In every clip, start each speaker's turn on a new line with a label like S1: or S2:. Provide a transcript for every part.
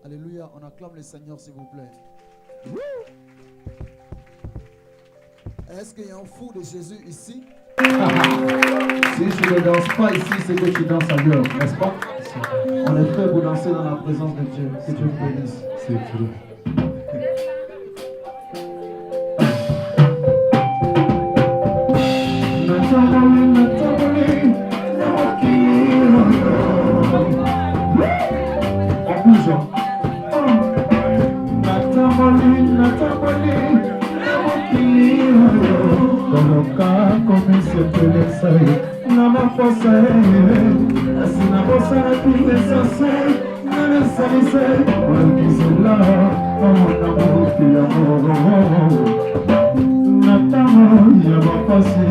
S1: Alléluia, on acclame le Seigneur s'il vous plaît. Est-ce qu'il y a un fou de Jésus ici?
S2: Si tu ne danses pas ici, c'est que tu danses ailleurs, n'est-ce pas? On est prêt pour danser dans la présence de Dieu. Que Dieu vous bénisse. C'est vrai. On bouge. Coloca como se peleza na mafosa assim na bolsa na pinça na nessa o que se lá o amor que amor na tamo ya bapasi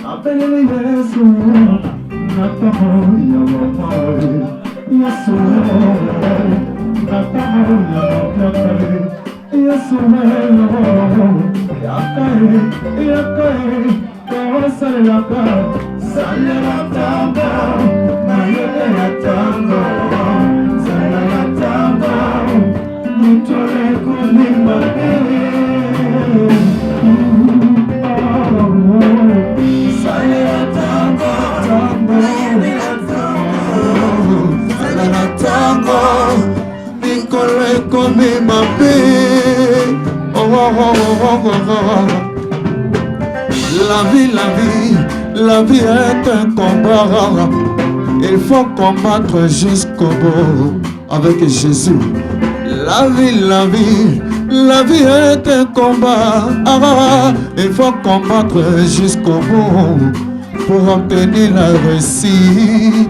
S2: apelele Yesu na tamo ya bapasi Yesu na tamo ya bapasi Yesu Yakai, Salaka, Salatanga, Mayatanga, Salatanga, Mutore Kulimbabe, Salatanga, Salatanga, Nicole Kulimbabe. La vie est un combat. Il faut combattre jusqu'au bout avec Jésus. La vie est un combat. Il faut combattre jusqu'au bout pour obtenir la réussite.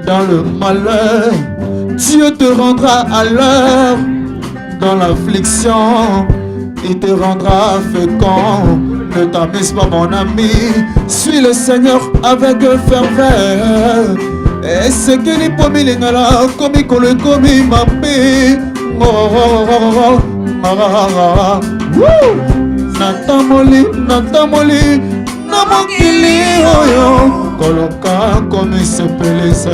S2: Dans le malheur, Dieu te rendra à l'heure. Dans l'affliction, il te rendra fécond. Ne t'amuse pas mon ami, suis le Seigneur avec ferveur. Et ce que les pommes les ngala, comme il colle comme il m'a payé. Natamoli, namokili oyo. Koloka comme il s'appelle ça.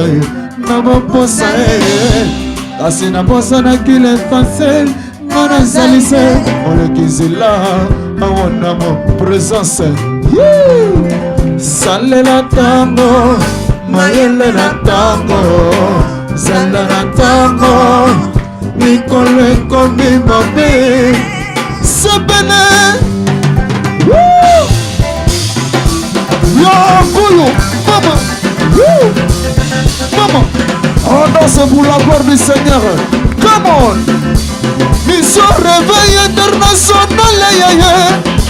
S2: Namoposa kasi na posa na kile fancel ngana salise olekizila awona mo présence salela tango mayele na tango zela na tango mikolo ekomi mabe sebene yo kuyu mama Maman, on danse pour la gloire du Seigneur. Come on. Mission réveil international.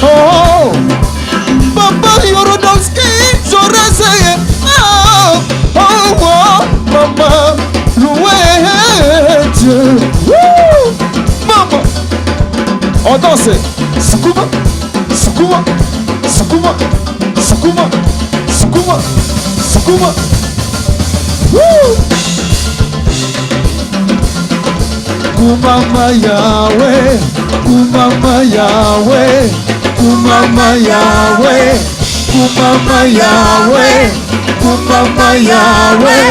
S2: Oh, Papa Yorodowski, j'aurais essayé. Oh, maman, louez Dieu. Maman, on danse. Sukuma, Sukuma, Sukuma, Sukuma, Sukuma, Sukuma. Kumama Yahweh, Kumama Yahweh, Kumama Yahweh, Kumama Yahweh, Kumama Yahweh,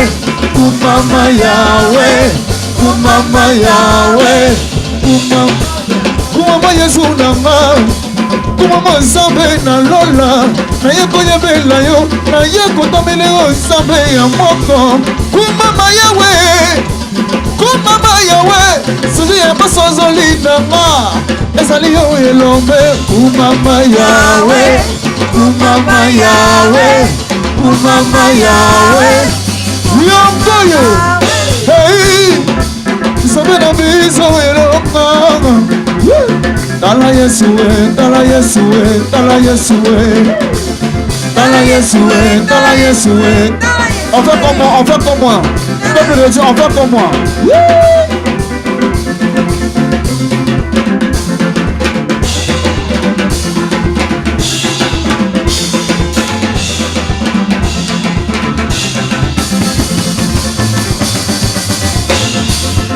S2: Kumama Yahweh, Kumama Yahweh, Kumama Yesu Nama. Kumama Nzambe na lola na ye koyebela yo na ye kotomele yo Nzambe ya moko Kumama Yahweh, Kumama Yahweh, suzi ya masozoli nanga ezali yo elombe Kumama Yahweh, Kumama Yahweh, Kumama Yahweh Yongoyo hey Nzambe na biso elonga Dala Yesue, Dala Yesue, Dala Yesue, Dala Yesue, Dala Yesue. On fait comme moi, on fait comme moi. Peuple de Dieu, on fait comme moi.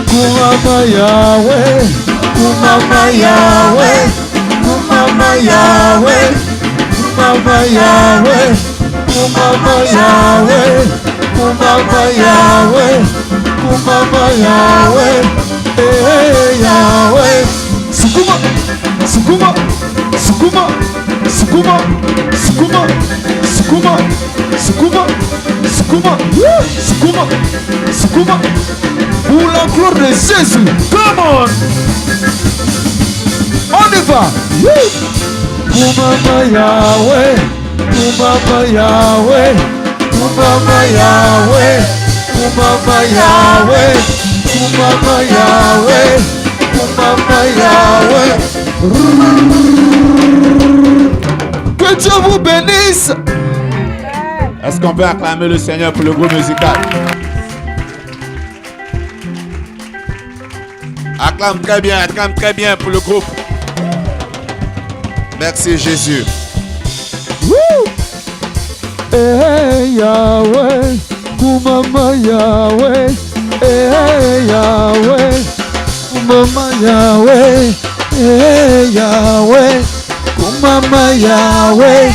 S2: Kumama Yahweh, Kumama Yahweh, Kumama Yahweh, Kumama Yahweh, Kumama Yahweh, Kumama Yahweh, Kumama Yahweh, Yahweh. Sukuma, Sukuma, Sukuma, Sukuma, Sukuma, Sukuma, Sukuma, Sukuma, Sukuma, Sukuma. Pour la gloire de Jésus. Come on. On y va. Kumama Yahweh, Kumama Yahweh, Kumama Yahweh, Kumama Yahweh, Kumama Yahweh, Kumama Yahweh. Que Dieu vous bénisse.
S3: Est-ce qu'on peut acclamer le Seigneur pour le groupe musical? Acclame très bien pour le groupe. Merci Jésus.
S2: Hey Yahweh, Kumama Yahweh, hey Yahweh, Kumama Yahweh, hey Yahweh, Kumama Yahweh,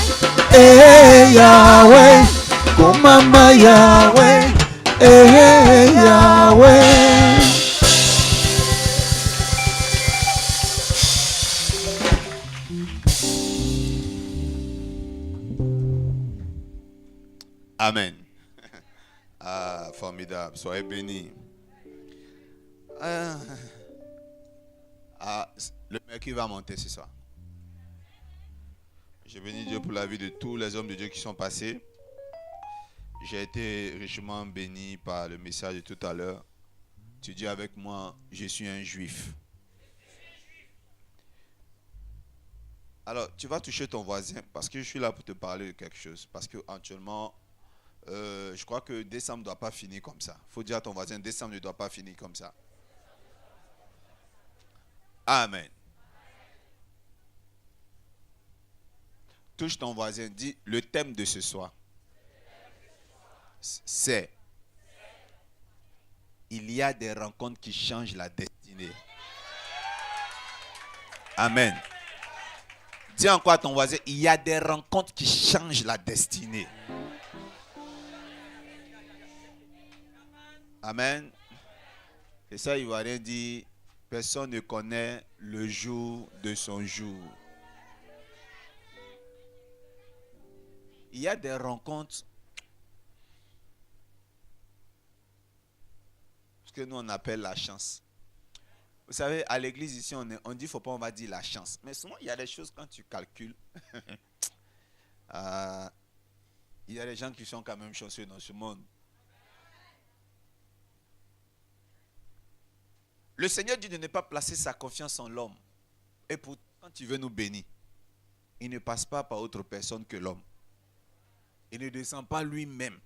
S2: hey Yahweh, Kumama Yahweh, hey Yahweh.
S3: Amen. Ah, formidable. Soyez bénis. Le mercure va monter ce soir. Je bénis Dieu pour la vie de tous les hommes de Dieu qui sont passés. J'ai été richement béni par le message de tout à l'heure. Tu dis avec moi, je suis un juif. Alors, tu vas toucher ton voisin parce que je suis là pour te parler de quelque chose. Parce que actuellement, je crois que décembre ne doit pas finir comme ça. Il faut dire à ton voisin, décembre ne doit pas finir comme ça. Amen. Touche ton voisin, dis le thème de ce soir. C'est il y a des rencontres qui changent la destinée. Amen. Dis encore à ton voisin, il y a des rencontres qui changent la destinée. Amen. Et ça, il va rien dire. Personne ne connaît le jour de son jour. Il y a des rencontres. Ce que nous on appelle la chance. Vous savez, à l'église ici, on dit qu'il ne faut pas, on va dire la chance. Mais souvent, il y a des choses quand tu calcules. Il y a des gens qui sont quand même chanceux dans ce monde. Le Seigneur dit de ne pas placer sa confiance en l'homme. Et pourtant, quand il veut nous bénir, il ne passe pas par autre personne que l'homme. Il ne descend pas lui-même.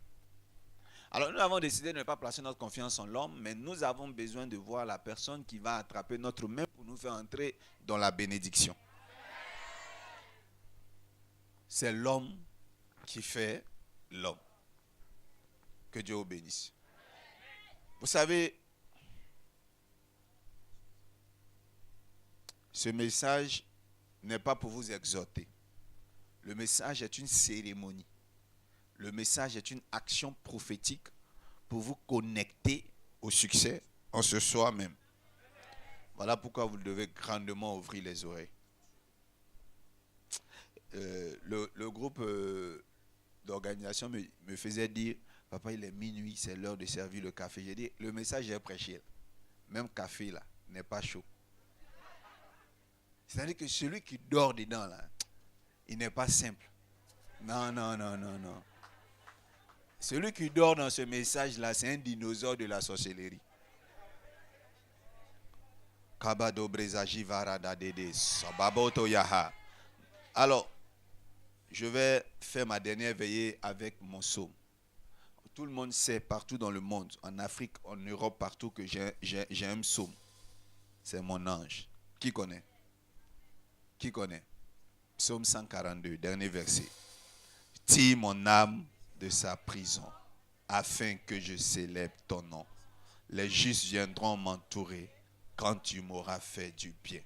S3: Alors nous avons décidé de ne pas placer notre confiance en l'homme, mais nous avons besoin de voir la personne qui va attraper notre main pour nous faire entrer dans la bénédiction. C'est l'homme qui fait l'homme. Que Dieu vous bénisse. Vous savez, ce message n'est pas pour vous exhorter. Le message est une cérémonie. Le message est une action prophétique pour vous connecter au succès en ce soir même. Voilà pourquoi vous devez grandement ouvrir les oreilles. Le groupe d'organisation me faisait dire, papa, il est minuit, c'est l'heure de servir le café. J'ai dit, le message est prêché. Même café là n'est pas chaud. C'est-à-dire que celui qui dort dedans là, il n'est pas simple. Non. Celui qui dort dans ce message là, c'est un dinosaure de la sorcellerie. Alors, je vais faire ma dernière veillée avec mon psaume. Tout le monde sait partout dans le monde, en Afrique, en Europe, partout que j'ai un psaume. C'est mon ange. Qui connaît? Qui connaît? Psaume 142, dernier verset. Tire mon âme de sa prison, afin que je célèbre ton nom. Les justes viendront m'entourer quand tu m'auras fait du bien.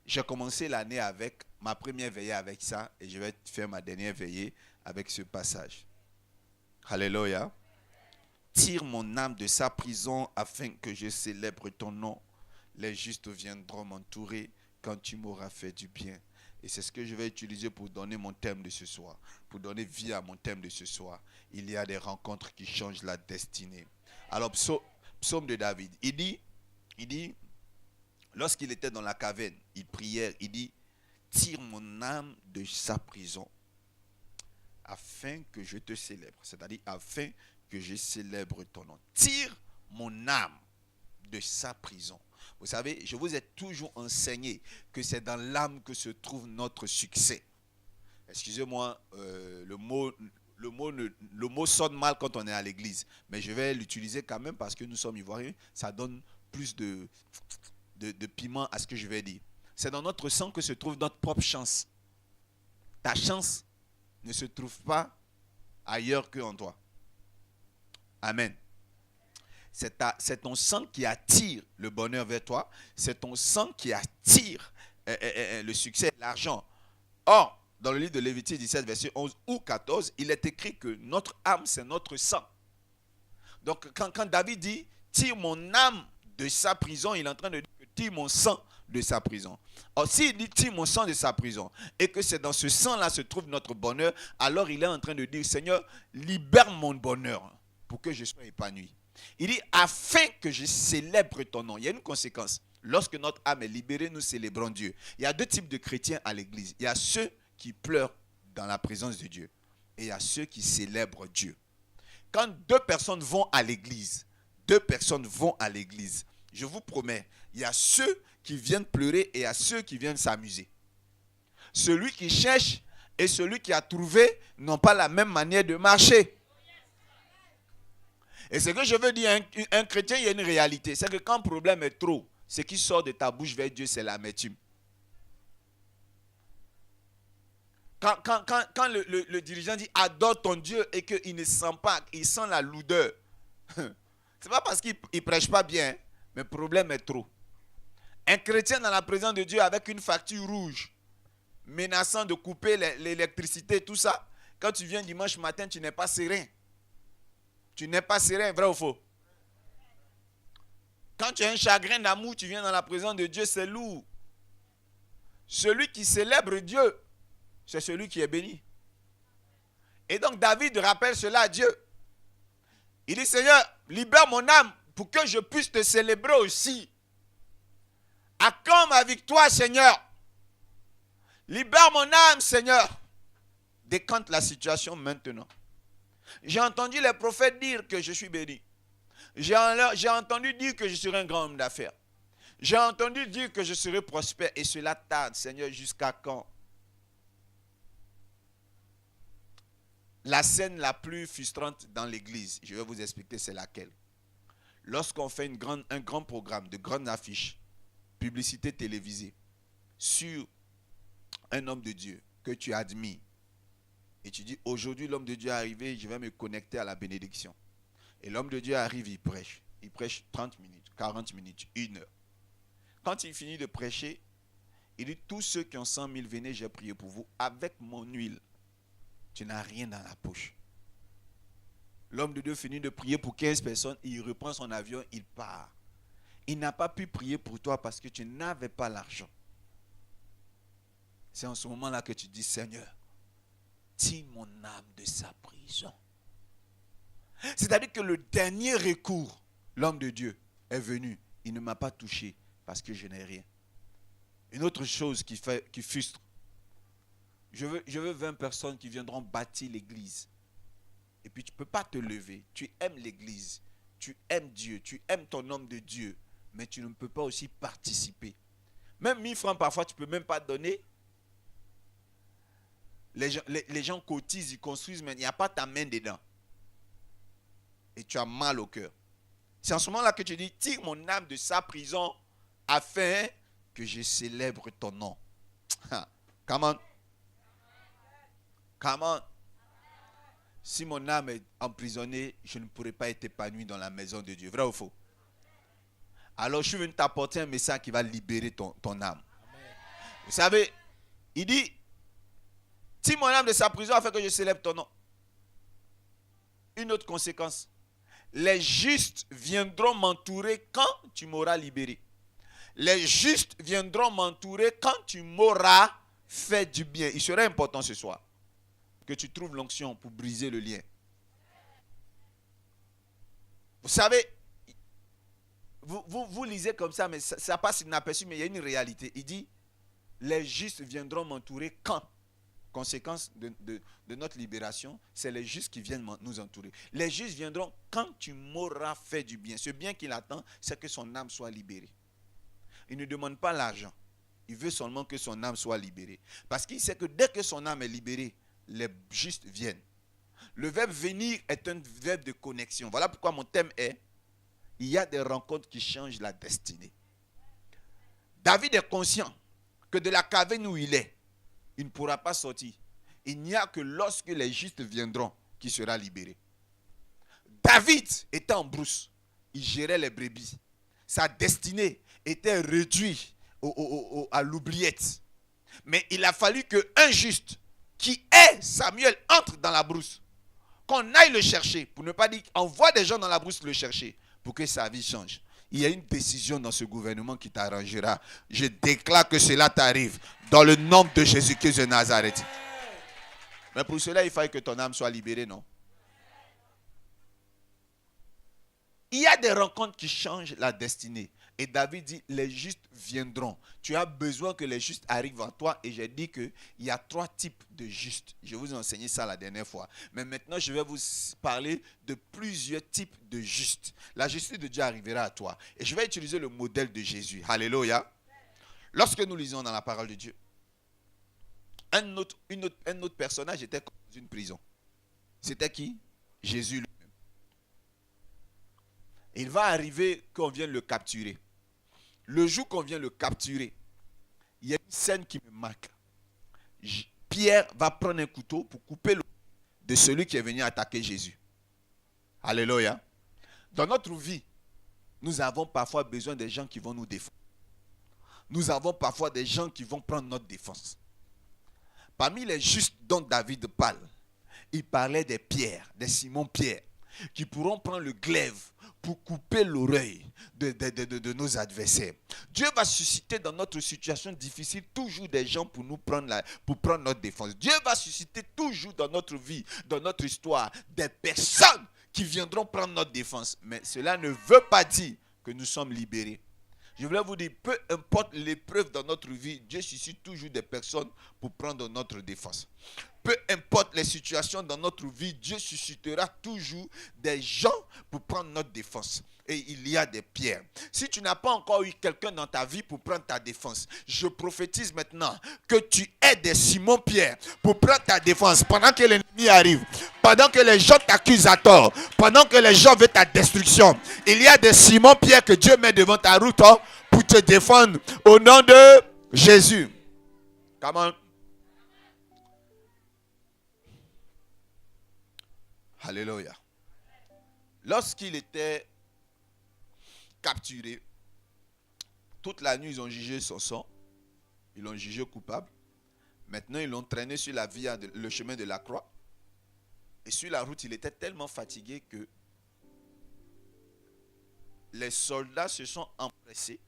S3: J'ai commencé l'année avec ma première veillée avec ça, et je vais faire ma dernière veillée avec ce passage. Alléluia. tire mon âme de sa prison afin que je célèbre ton nom. Les justes viendront m'entourer quand tu m'auras fait du bien. Et c'est ce que je vais utiliser pour donner mon thème de ce soir. Pour donner vie à mon thème de ce soir. Il y a des rencontres qui changent la destinée. Alors, psaume de David. Il dit, lorsqu'il était dans la caverne, il priait, il dit, tire mon âme de sa prison afin que je te célèbre. C'est-à-dire, afin que je célèbre ton nom. Tire mon âme de sa prison. Vous savez, je vous ai toujours enseigné que c'est dans l'âme que se trouve notre succès. Excusez-moi, le mot sonne mal quand on est à l'église, mais je vais l'utiliser quand même parce que nous sommes ivoiriens. Ça donne plus de piment à ce que je vais dire. C'est dans notre sang que se trouve notre propre chance. Ta chance ne se trouve pas ailleurs qu'en toi. Amen. C'est ton sang qui attire le bonheur vers toi. C'est ton sang qui attire le succès, l'argent. Or, dans le livre de Lévitique 17, verset 11 ou 14, il est écrit que notre âme, c'est notre sang. Donc, quand David dit « tire mon âme de sa prison », il est en train de dire « tire mon sang de sa prison ». Or, s'il dit « tire mon sang de sa prison » et que c'est dans ce sang-là se trouve notre bonheur, alors il est en train de dire « Seigneur, libère mon bonheur pour que je sois épanoui ». Il dit « afin que je célèbre ton nom ». Il y a une conséquence. Lorsque notre âme est libérée, nous célébrons Dieu. Il y a deux types de chrétiens à l'église. Il y a ceux qui pleurent dans la présence de Dieu. Et il y a ceux qui célèbrent Dieu. Quand deux personnes vont à l'église, je vous promets, il y a ceux qui viennent pleurer et il y a ceux qui viennent s'amuser. Celui qui cherche et celui qui a trouvé n'ont pas la même manière de marcher. Et ce que je veux dire, un chrétien, il y a une réalité. C'est que quand le problème est trop, ce qui sort de ta bouche vers Dieu, c'est l'amertume. Quand le dirigeant dit adore ton Dieu et qu'il ne sent pas, il sent la lourdeur. C'est pas parce qu'il ne prêche pas bien, mais le problème est trop. Un chrétien dans la présence de Dieu avec une facture rouge, menaçant de couper l'électricité, tout ça, quand tu viens dimanche matin, tu n'es pas serein. Tu n'es pas serein, vrai ou faux? Quand tu as un chagrin d'amour, tu viens dans la présence de Dieu, c'est lourd. Celui qui célèbre Dieu, c'est celui qui est béni. Et donc David rappelle cela à Dieu. Il dit, Seigneur, libère mon âme pour que je puisse te célébrer aussi. À quand ma victoire, Seigneur? Libère mon âme, Seigneur. Décante la situation maintenant. J'ai entendu les prophètes dire que je suis béni. J'ai entendu dire que je serai un grand homme d'affaires. J'ai entendu dire que je serai prospère et cela tarde, Seigneur, jusqu'à quand? La scène la plus frustrante dans l'église, je vais vous expliquer c'est laquelle. Lorsqu'on fait un grand programme, de grandes affiches, publicité télévisée, sur un homme de Dieu que tu admires, et tu dis, aujourd'hui l'homme de Dieu est arrivé, je vais me connecter à la bénédiction. Et l'homme de Dieu arrive, il prêche. Il prêche 30 minutes, 40 minutes, 1 heure. Quand il finit de prêcher, il dit, tous ceux qui ont 100 000, venez, j'ai prié pour vous, avec mon huile. Tu n'as rien dans la poche. L'homme de Dieu finit de prier pour 15 personnes, il reprend son avion, il part. Il n'a pas pu prier pour toi parce que tu n'avais pas l'argent. C'est en ce moment-là que tu dis, Seigneur, tire mon âme de sa prison. C'est-à-dire que le dernier recours, l'homme de Dieu est venu. Il ne m'a pas touché parce que je n'ai rien. Une autre chose qui frustre. Je veux 20 personnes qui viendront bâtir l'église. Et puis tu ne peux pas te lever. Tu aimes l'église. Tu aimes Dieu. Tu aimes ton homme de Dieu. Mais tu ne peux pas aussi participer. Même 1000 francs parfois, tu ne peux même pas donner. Les gens cotisent, ils construisent, mais il n'y a pas ta main dedans. Et tu as mal au cœur. C'est en ce moment-là que tu dis, tire mon âme de sa prison afin que je célèbre ton nom. Come on. Come on. Si mon âme est emprisonnée, je ne pourrai pas être épanoui dans la maison de Dieu. Vrai ou faux? Alors je suis venu t'apporter un message qui va libérer ton âme. Amen. Vous savez, il dit, tire mon âme de sa prison afin que je célèbre ton nom. Une autre conséquence. Les justes viendront m'entourer quand tu m'auras libéré. Les justes viendront m'entourer quand tu m'auras fait du bien. Il serait important ce soir que tu trouves l'onction pour briser le lien. Vous savez, vous lisez comme ça, mais ça passe inaperçu, mais il y a une réalité. Il dit, les justes viendront m'entourer quand? Conséquence de notre libération, c'est les justes qui viennent nous entourer. Les justes viendront quand tu m'auras fait du bien. Ce bien qu'il attend, c'est que son âme soit libérée. Il ne demande pas l'argent. Il veut seulement que son âme soit libérée. Parce qu'il sait que dès que son âme est libérée, les justes viennent. Le verbe venir est un verbe de connexion. Voilà pourquoi mon thème est, il y a des rencontres qui changent la destinée. David est conscient que de la caverne où il est, il ne pourra pas sortir. Il n'y a que lorsque les justes viendront qu'il sera libéré. David était en brousse. Il gérait les brebis. Sa destinée était réduite à l'oubliette. Mais il a fallu qu'un juste qui est Samuel entre dans la brousse. Qu'on aille le chercher. Pour ne pas dire envoie des gens dans la brousse le chercher. Pour que sa vie change. Il y a une décision dans ce gouvernement qui t'arrangera. Je déclare que cela t'arrive dans le nom de Jésus-Christ de Nazareth. Mais pour cela, il fallait que ton âme soit libérée, non? Il y a des rencontres qui changent la destinée. Et David dit, les justes viendront. Tu as besoin que les justes arrivent à toi. Et j'ai dit qu'il y a 3 types de justes. Je vous ai enseigné ça la dernière fois. Mais maintenant, je vais vous parler de plusieurs types de justes. La justice de Dieu arrivera à toi. Et je vais utiliser le modèle de Jésus. Alléluia. Lorsque nous lisons dans la parole de Dieu, un autre personnage était dans une prison. C'était qui? Jésus lui-même. Il va arriver qu'on vienne le capturer. Le jour qu'on vient le capturer, il y a une scène qui me marque. Pierre va prendre un couteau pour couper le de celui qui est venu attaquer Jésus. Alléluia. Dans notre vie, nous avons parfois besoin des gens qui vont nous défendre. Nous avons parfois des gens qui vont prendre notre défense. Parmi les justes dont David parle, il parlait des Pierre, des Simon-Pierre, qui pourront prendre le glaive pour couper l'oreille de nos adversaires. Dieu va susciter dans notre situation difficile toujours des gens pour prendre notre défense. Dieu va susciter toujours dans notre vie, dans notre histoire, des personnes qui viendront prendre notre défense. Mais cela ne veut pas dire que nous sommes libérés. Je voulais vous dire, peu importe l'épreuve dans notre vie, Dieu suscite toujours des personnes pour prendre notre défense. Peu importe les situations dans notre vie, Dieu suscitera toujours des gens pour prendre notre défense. Et il y a des pierres. Si tu n'as pas encore eu quelqu'un dans ta vie pour prendre ta défense, je prophétise maintenant que tu aies des Simon-Pierre pour prendre ta défense pendant que l'ennemi arrive, pendant que les gens t'accusent à tort, pendant que les gens veulent ta destruction. Il y a des Simon-Pierre que Dieu met devant ta route pour te défendre au nom de Jésus. Come on. Alléluia. Lorsqu'il était capturé, toute la nuit, ils ont jugé son sang. Ils l'ont jugé coupable. Maintenant, ils l'ont traîné sur la via, le chemin de la croix. Et sur la route, il était tellement fatigué que les soldats se sont empressés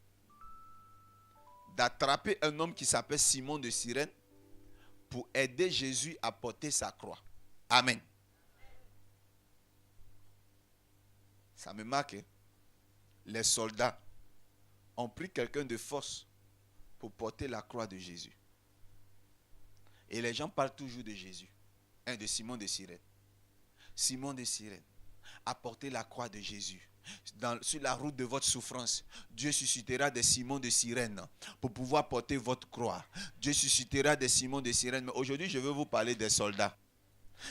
S3: d'attraper un homme qui s'appelle Simon de Cyrène pour aider Jésus à porter sa croix. Amen. Ça me marque. Les soldats ont pris quelqu'un de force pour porter la croix de Jésus. Et les gens parlent toujours de Jésus. De Simon de Cyrène. Simon de Cyrène a porté la croix de Jésus. Sur la route de votre souffrance, Dieu suscitera des Simon de Cyrène pour pouvoir porter votre croix. Dieu suscitera des Simon de Cyrène. Mais aujourd'hui, je veux vous parler des soldats.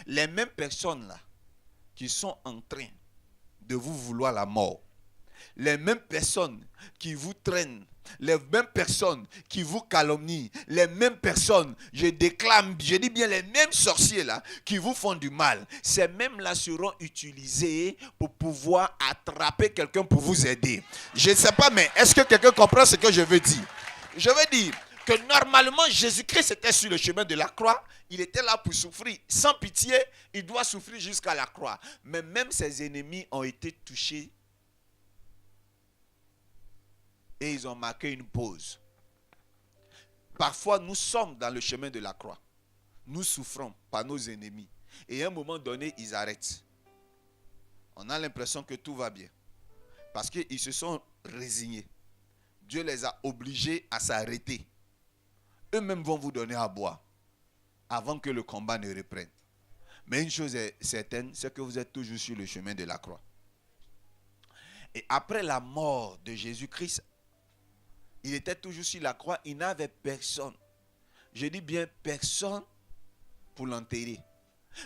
S3: Les mêmes personnes là qui sont en train de vous vouloir la mort. Les mêmes personnes qui vous traînent, les mêmes personnes qui vous calomnient, les mêmes personnes, je dis bien les mêmes sorciers là qui vous font du mal. Ces mêmes là seront utilisés pour pouvoir attraper quelqu'un pour vous aider. Je ne sais pas, mais est-ce que quelqu'un comprend ce que je veux dire? Je veux dire, que normalement Jésus-Christ était sur le chemin de la croix, il était là pour souffrir. Sans pitié, il doit souffrir jusqu'à la croix. Mais même ses ennemis ont été touchés et ils ont marqué une pause. Parfois, nous sommes dans le chemin de la croix. Nous souffrons par nos ennemis. Et à un moment donné, ils arrêtent. On a l'impression que tout va bien. Parce qu'ils se sont résignés. Dieu les a obligés à s'arrêter. Eux-mêmes vont vous donner à boire avant que le combat ne reprenne. Mais une chose est certaine, c'est que vous êtes toujours sur le chemin de la croix. Et après la mort de Jésus-Christ, il était toujours sur la croix, il n'avait personne. Je dis bien personne pour l'enterrer.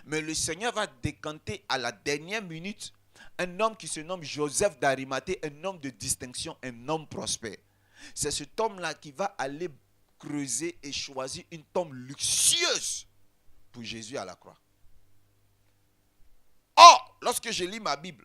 S3: Mais le Seigneur va décanter à la dernière minute un homme qui se nomme Joseph d'Arimathée, un homme de distinction, un homme prospère. C'est cet homme-là qui va aller creuser et choisir une tombe luxueuse pour Jésus à la croix. Or, lorsque je lis ma Bible,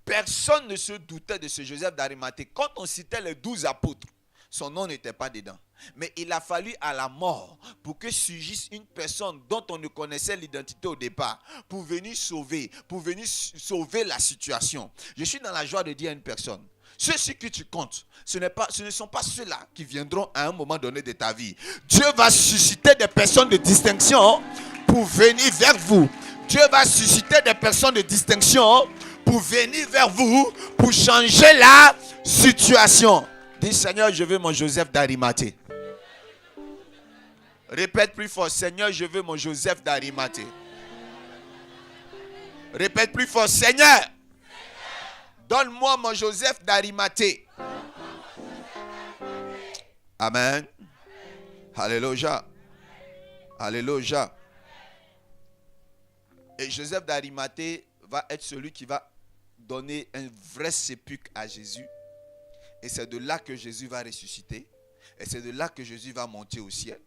S3: personne ne se doutait de ce Joseph d'Arimathée. Quand on citait les 12 apôtres, son nom n'était pas dedans. Mais il a fallu à la mort pour que surgisse une personne dont on ne connaissait l'identité au départ, pour venir sauver la situation. Je suis dans la joie de dire à une personne, ceux sur qui tu comptes, ce ne sont pas ceux-là qui viendront à un moment donné de ta vie. Dieu va susciter des personnes de distinction pour venir vers vous. Dieu va susciter des personnes de distinction pour venir vers vous, pour changer la situation. Dis Seigneur, je veux mon Joseph d'Arimathée. Répète plus fort, Seigneur, je veux mon Joseph d'Arimathée. Répète plus fort, Seigneur, donne-moi mon Joseph d'Arimathée. Amen. Alléluia. Alléluia. Et Joseph d'Arimathée va être celui qui va donner un vrai sépulcre à Jésus. Et c'est de là que Jésus va ressusciter. Et c'est de là que Jésus va monter au ciel.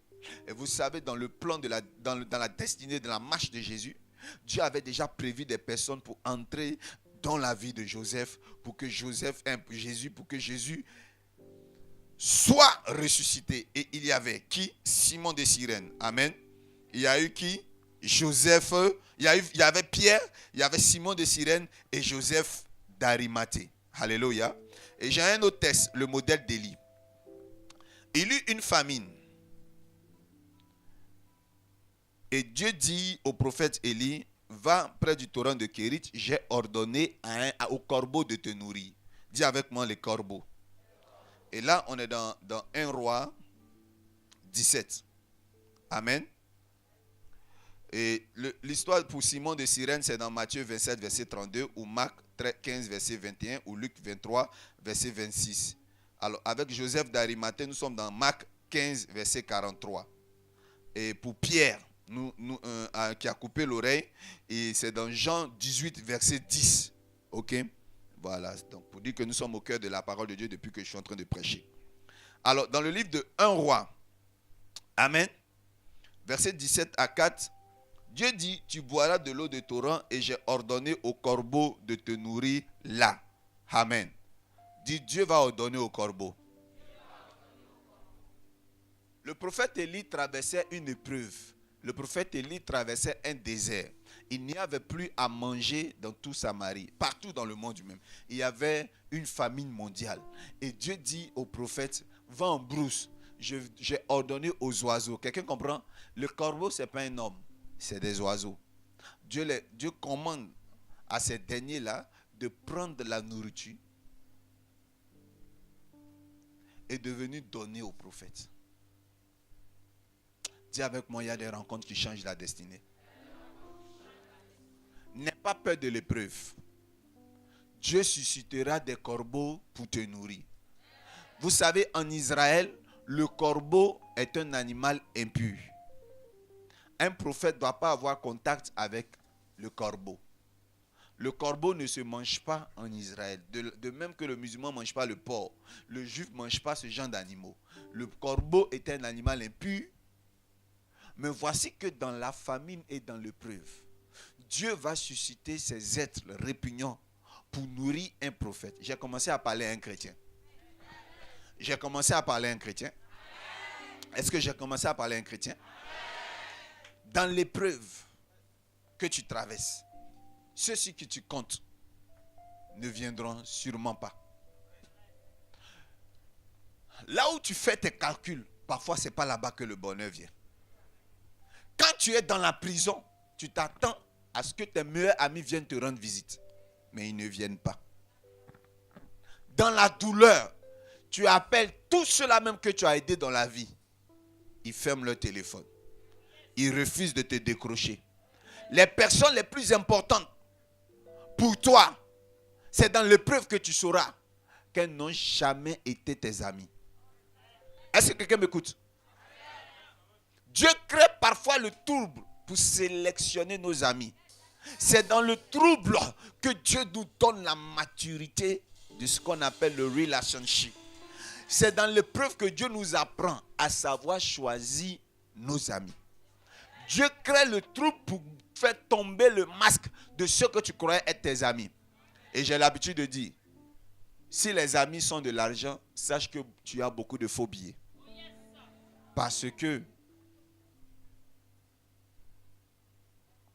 S3: Et vous savez, dans le plan dans la destinée, de la marche de Jésus, Dieu avait déjà prévu des personnes pour entrer dans la vie de Joseph, pour que Jésus soit ressuscité. Et il y avait qui? Simon de Cyrène. Amen. Il y a eu qui? Joseph. Il y avait Pierre, il y avait Simon de Cyrène et Joseph d'Arimathée. Alléluia. Et j'ai un autre texte, le modèle d'Élie. Il eut une famine. Et Dieu dit au prophète Élie, va près du torrent de Kérit, j'ai ordonné aux corbeaux de te nourrir. Dis avec moi les corbeaux. Et là, on est dans 1 Roi 17. Amen. Et l'histoire pour Simon de Cyrène, c'est dans Matthieu 27, verset 32, ou Marc 15, verset 21, ou Luc 23, verset 26. Alors, avec Joseph d'Arimathée, nous sommes dans Marc 15, verset 43. Et pour Pierre, qui a coupé l'oreille, et c'est dans Jean 18, verset 10. Ok? Voilà, donc pour dire que nous sommes au cœur de la parole de Dieu depuis que je suis en train de prêcher. Alors, dans le livre de 1 Roi, Amen, verset 17 à 4, Dieu dit, tu boiras de l'eau de torrent et j'ai ordonné aux corbeaux de te nourrir là. Amen. Dis, Dieu va ordonner aux corbeaux. Le prophète Élie traversait une épreuve. Le prophète Élie traversait un désert. Il n'y avait plus à manger dans tout Samarie, partout dans le monde même. Il y avait une famine mondiale. Et Dieu dit au prophète, va en brousse. J'ai ordonné aux oiseaux. Quelqu'un comprend? Le corbeau, ce n'est pas un homme. C'est des oiseaux. Dieu commande à ces derniers-là de prendre de la nourriture et de venir donner aux prophètes. Dis avec moi, il y a des rencontres qui changent la destinée. N'aie pas peur de l'épreuve. Dieu suscitera des corbeaux pour te nourrir. Vous savez, en Israël, le corbeau est un animal impur. Un prophète ne doit pas avoir contact avec le corbeau. Le corbeau ne se mange pas en Israël. De même que le musulman ne mange pas le porc. Le juif ne mange pas ce genre d'animaux. Le corbeau est un animal impur. Mais voici que dans la famine et dans l'épreuve, Dieu va susciter ces êtres répugnants pour nourrir un prophète. J'ai commencé à parler à un chrétien. J'ai commencé à parler à un chrétien. Est-ce que j'ai commencé à parler à un chrétien? Dans l'épreuve que tu traverses, ceux-ci que tu comptes ne viendront sûrement pas. Là où tu fais tes calculs, parfois ce n'est pas là-bas que le bonheur vient. Quand tu es dans la prison, tu t'attends à ce que tes meilleurs amis viennent te rendre visite. Mais ils ne viennent pas. Dans la douleur, tu appelles tous ceux-là même que tu as aidés dans la vie. Ils ferment leur téléphone. Ils refusent de te décrocher. Les personnes les plus importantes pour toi, c'est dans l'épreuve que tu sauras qu'elles n'ont jamais été tes amis. Est-ce que quelqu'un m'écoute? Dieu crée parfois le trouble pour sélectionner nos amis. C'est dans le trouble que Dieu nous donne la maturité de ce qu'on appelle le relationship. C'est dans l'épreuve que Dieu nous apprend à savoir choisir nos amis. Dieu crée le trouble pour faire tomber le masque de ceux que tu croyais être tes amis. Et j'ai l'habitude de dire, si les amis sont de l'argent, sache que tu as beaucoup de faux billets. Parce que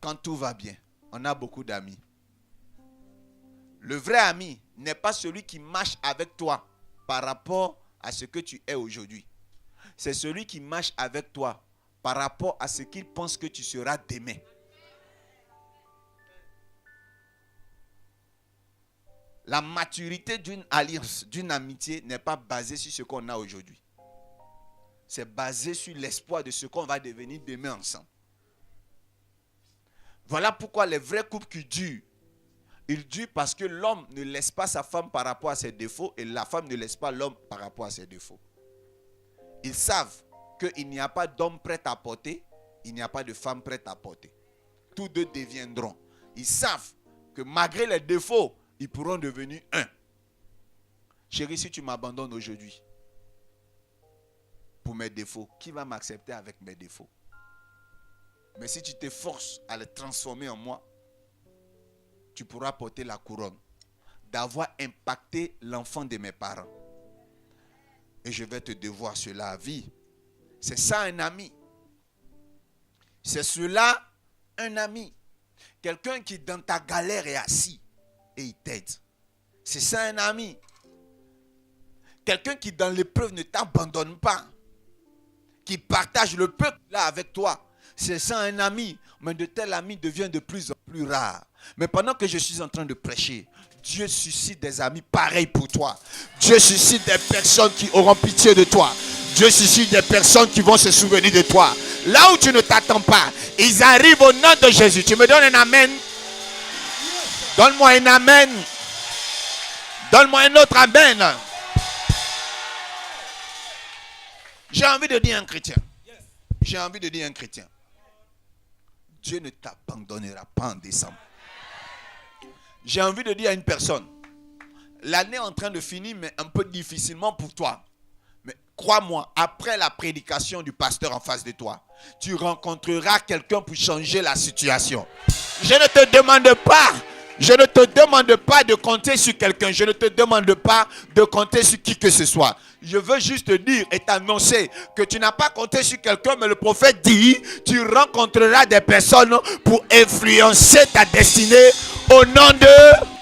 S3: quand tout va bien, on a beaucoup d'amis. Le vrai ami n'est pas celui qui marche avec toi par rapport à ce que tu es aujourd'hui. C'est celui qui marche avec toi par rapport à ce qu'il pense que tu seras demain. La maturité d'une alliance, d'une amitié n'est pas basée sur ce qu'on a aujourd'hui. C'est basé sur l'espoir de ce qu'on va devenir demain ensemble. Voilà pourquoi les vrais couples qui durent, ils durent parce que l'homme ne laisse pas sa femme par rapport à ses défauts et la femme ne laisse pas l'homme par rapport à ses défauts. Ils savent qu'il n'y a pas d'homme prêt à porter, il n'y a pas de femme prête à porter. Tous deux deviendront. Ils savent que malgré les défauts, ils pourront devenir un. Chérie, si tu m'abandonnes aujourd'hui pour mes défauts, qui va m'accepter avec mes défauts? Mais si tu t'efforces à les transformer en moi, tu pourras porter la couronne d'avoir impacté l'enfant de mes parents. Et je vais te devoir cela à vie. C'est ça un ami. C'est cela un ami. Quelqu'un qui dans ta galère est assis et il t'aide. C'est ça un ami. Quelqu'un qui dans l'épreuve ne t'abandonne pas. Qui partage le peuple là avec toi. C'est ça un ami. Mais de tels amis deviennent de plus en plus rares. Mais pendant que je suis en train de prêcher, Dieu suscite des amis pareils pour toi. Dieu suscite des personnes qui auront pitié de toi. Dieu suscite des personnes qui vont se souvenir de toi. Là où tu ne t'attends pas, ils arrivent au nom de Jésus. Tu me donnes un amen? Donne-moi un amen. Donne-moi un autre amen. J'ai envie de dire à un chrétien. J'ai envie de dire à un chrétien. Dieu ne t'abandonnera pas en décembre. J'ai envie de dire à une personne. L'année est en train de finir, mais un peu difficilement pour toi. Mais crois-moi, après la prédication du pasteur en face de toi, tu rencontreras quelqu'un pour changer la situation. Je ne te demande pas. Je ne te demande pas de compter sur quelqu'un. Je ne te demande pas de compter sur qui que ce soit. Je veux juste te dire et t'annoncer que tu n'as pas compté sur quelqu'un, mais le prophète dit, tu rencontreras des personnes pour influencer ta destinée au nom de...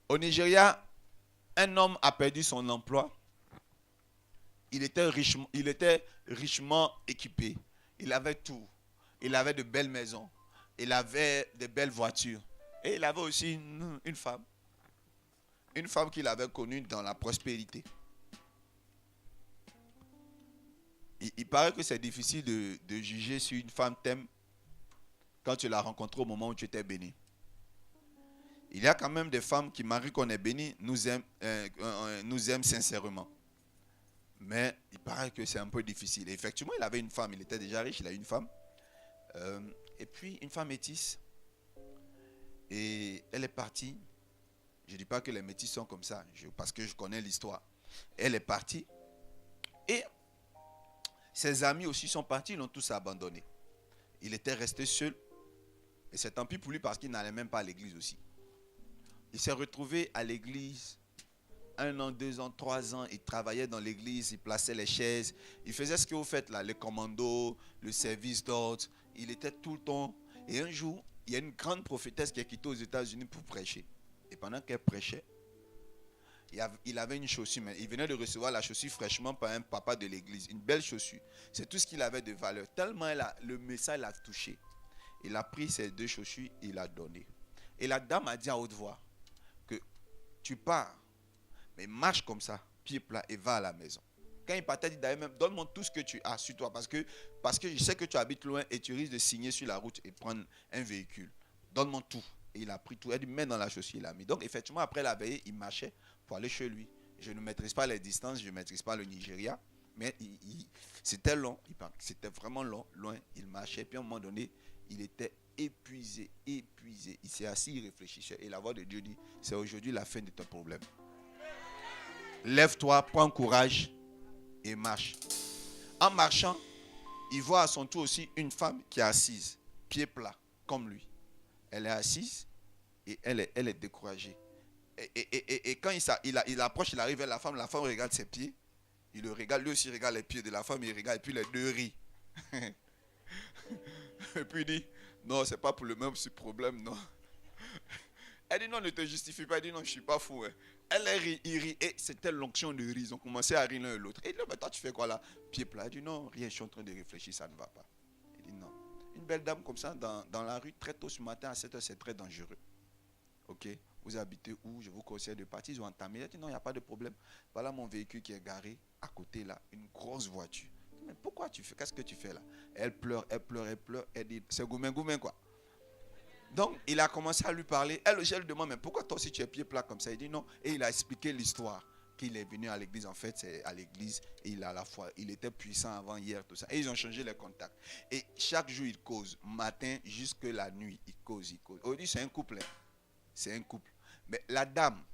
S3: Au Nigeria, un homme a perdu son emploi. Il était richement équipé. Il avait tout. Il avait de belles maisons. Il avait de belles voitures. Et il avait aussi une femme. Une femme qu'il avait connue dans la prospérité. Il paraît que c'est difficile de juger si une femme t'aime quand tu l'as rencontrée au moment où tu étais béni. Il y a quand même des femmes qui, malgré qu'on est béni, nous aiment sincèrement. Mais il paraît que c'est un peu difficile. Et effectivement, il avait une femme. Il était déjà riche, il a une femme. Et puis, une femme métisse. Et elle est partie. Je ne dis pas que les métis sont comme ça, parce que je connais l'histoire. Elle est partie. Et ses amis aussi sont partis, ils l'ont tous abandonné. Il était resté seul. Et c'est tant pis pour lui parce qu'il n'allait même pas à l'église aussi. Il s'est retrouvé à l'église 1 an, 2 ans, 3 ans. Il travaillait dans l'église, il plaçait les chaises. Il faisait ce que vous faites là, les commandos, le service d'ordre. Il était tout le temps. Et un jour, il y a une grande prophétesse qui est quittée aux États-Unis pour prêcher. Et pendant qu'elle prêchait, il avait une chaussure. Mais il venait de recevoir la chaussure fraîchement par un papa de l'église. Une belle chaussure. C'est tout ce qu'il avait de valeur. Tellement le message l'a touché. Il a pris ses 2 chaussures, il l'a donné. Et la dame a dit à haute voix que tu pars, mais marche comme ça, pied plat, et va à la maison. Quand il partait, il dit d'ailleurs même, donne-moi tout ce que tu as sur toi, parce que je sais que tu habites loin et tu risques de signer sur la route et prendre un véhicule. Donne-moi tout. Et il a pris tout. Elle dit, mets dans la chaussure, il a mis. Donc effectivement, après la veillée, il marchait pour aller chez lui. Je ne maîtrise pas les distances, je ne maîtrise pas le Nigeria, mais c'était long, c'était vraiment long, loin. Il marchait, puis à un moment donné, il était épuisé. Il s'est assis, il réfléchissait. Et la voix de Dieu dit, c'est aujourd'hui la fin de ton problème. Lève-toi, prends courage et marche. En marchant, il voit à son tour aussi une femme qui est assise, pied plat, comme lui. Elle est assise et elle est découragée. Et quand il approche, il arrive vers la femme regarde ses pieds. Il le regarde, lui aussi regarde les pieds de la femme, il regarde, et puis les deux rient. Et puis il dit, non, c'est pas pour le même problème, non. Elle dit, non, ne te justifie pas. Elle dit, non, je ne suis pas fou. Hein. Elle rit, il rit. Et c'était l'onction de rire. Ils ont commencé à rire l'un et l'autre. Et il dit, mais toi, tu fais quoi là? Pied plat. Elle dit, non, rien, je suis en train de réfléchir, ça ne va pas. Il dit, non. Une belle dame comme ça, dans la rue, très tôt ce matin, à 7h, c'est très dangereux. Ok? Vous habitez où? Je vous conseille de partir. Ils ont entamé. Elle dit, non, il n'y a pas de problème. Voilà mon véhicule qui est garé à côté là. Une grosse voiture. Mais pourquoi tu fais? Qu'est-ce que tu fais là? Elle pleure. Elle dit, c'est goumen quoi. Donc, il a commencé à lui parler. Elle lui demande, mais pourquoi toi aussi tu es pied plat comme ça? Il dit non. Et il a expliqué l'histoire. Qu'il est venu à l'église. En fait, c'est à l'église. Et il a la foi. Il était puissant avant hier, tout ça. Et ils ont changé les contacts. Et chaque jour, ils causent. Matin jusque la nuit, ils causent. Aujourd'hui, c'est un couple. C'est un couple. Mais la dame,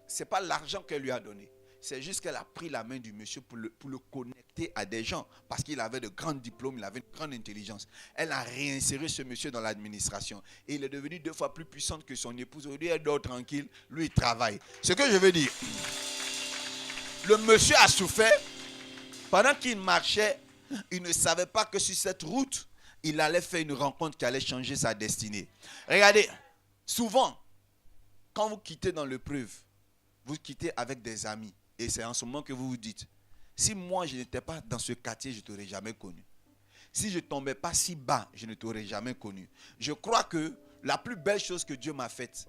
S3: c'est pas l'argent qu'elle lui a donné. C'est juste qu'elle a pris la main du monsieur pour le connecter à des gens. Parce qu'il avait de grands diplômes, il avait une grande intelligence. Elle a réinséré ce monsieur dans l'administration. Et il est devenu 2 fois plus puissant que son épouse. Aujourd'hui, elle dort tranquille. Lui, il travaille. Ce que je veux dire, le monsieur a souffert. Pendant qu'il marchait, il ne savait pas que sur cette route, il allait faire une rencontre qui allait changer sa destinée. Regardez, souvent, quand vous quittez dans l'épreuve, vous quittez avec des amis. Et c'est en ce moment que vous vous dites, si moi je n'étais pas dans ce quartier, je ne t'aurais jamais connu. Si je ne tombais pas si bas, je ne t'aurais jamais connu. Je crois que la plus belle chose que Dieu m'a faite,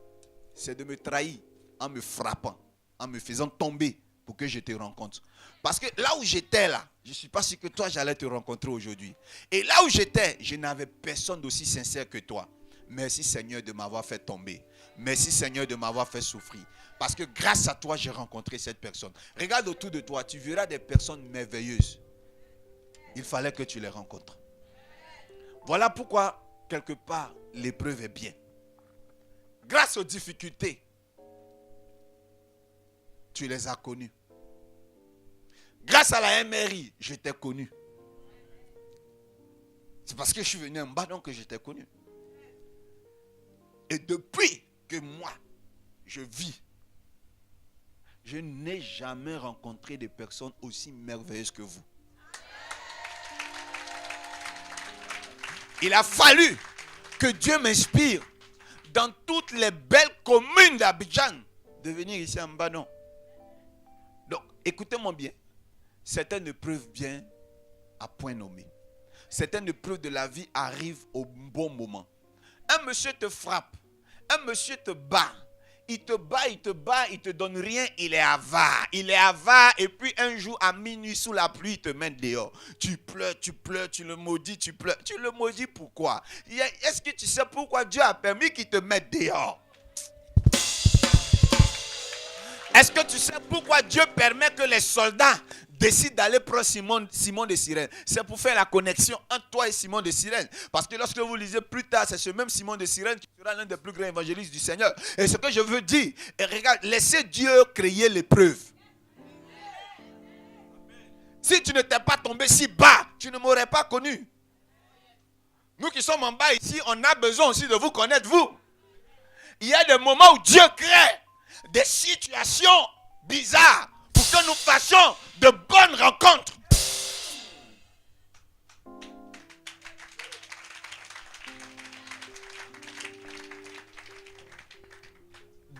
S3: c'est de me trahir en me frappant, en me faisant tomber pour que je te rencontre. Parce que là où j'étais là, je ne suis pas sûr que toi j'allais te rencontrer aujourd'hui. Et là où j'étais, je n'avais personne d'aussi sincère que toi. Merci Seigneur de m'avoir fait tomber. Merci Seigneur de m'avoir fait souffrir. Parce que grâce à toi, j'ai rencontré cette personne. Regarde autour de toi, tu verras des personnes merveilleuses. Il fallait que tu les rencontres. Voilà pourquoi, quelque part, l'épreuve est bien. Grâce aux difficultés, tu les as connues. Grâce à la MRI, je t'ai connu. C'est parce que je suis venu en bas donc que je t'ai connu. Et depuis que moi, je vis, je n'ai jamais rencontré de personnes aussi merveilleuses que vous. Il a fallu que Dieu m'inspire dans toutes les belles communes d'Abidjan de venir ici en Badon. Donc, écoutez-moi bien. Certaines épreuves viennent à point nommé. Certaines épreuves de la vie arrivent au bon moment. Un monsieur te frappe. Un monsieur te bat. Il te bat, il te donne rien, il est avare. Il est avare et puis un jour à minuit sous la pluie, il te met dehors. Tu pleures, tu le maudis, tu pleures. Tu le maudis pourquoi? Est-ce que tu sais pourquoi Dieu a permis qu'il te mette dehors? Est-ce que tu sais pourquoi Dieu permet que les soldats décident d'aller prendre Simon de Cyrène? C'est pour faire la connexion entre toi et Simon de Cyrène. Parce que lorsque vous lisez plus tard, c'est ce même Simon de Cyrène qui sera l'un des plus grands évangélistes du Seigneur. Et ce que je veux dire, et regarde, laissez Dieu créer l'épreuve. Si tu n'étais pas tombé si bas, tu ne m'aurais pas connu. Nous qui sommes en bas ici, on a besoin aussi de vous connaître, vous. il y a des moments où Dieu crée des situations bizarres pour que nous fassions de bonnes rencontres.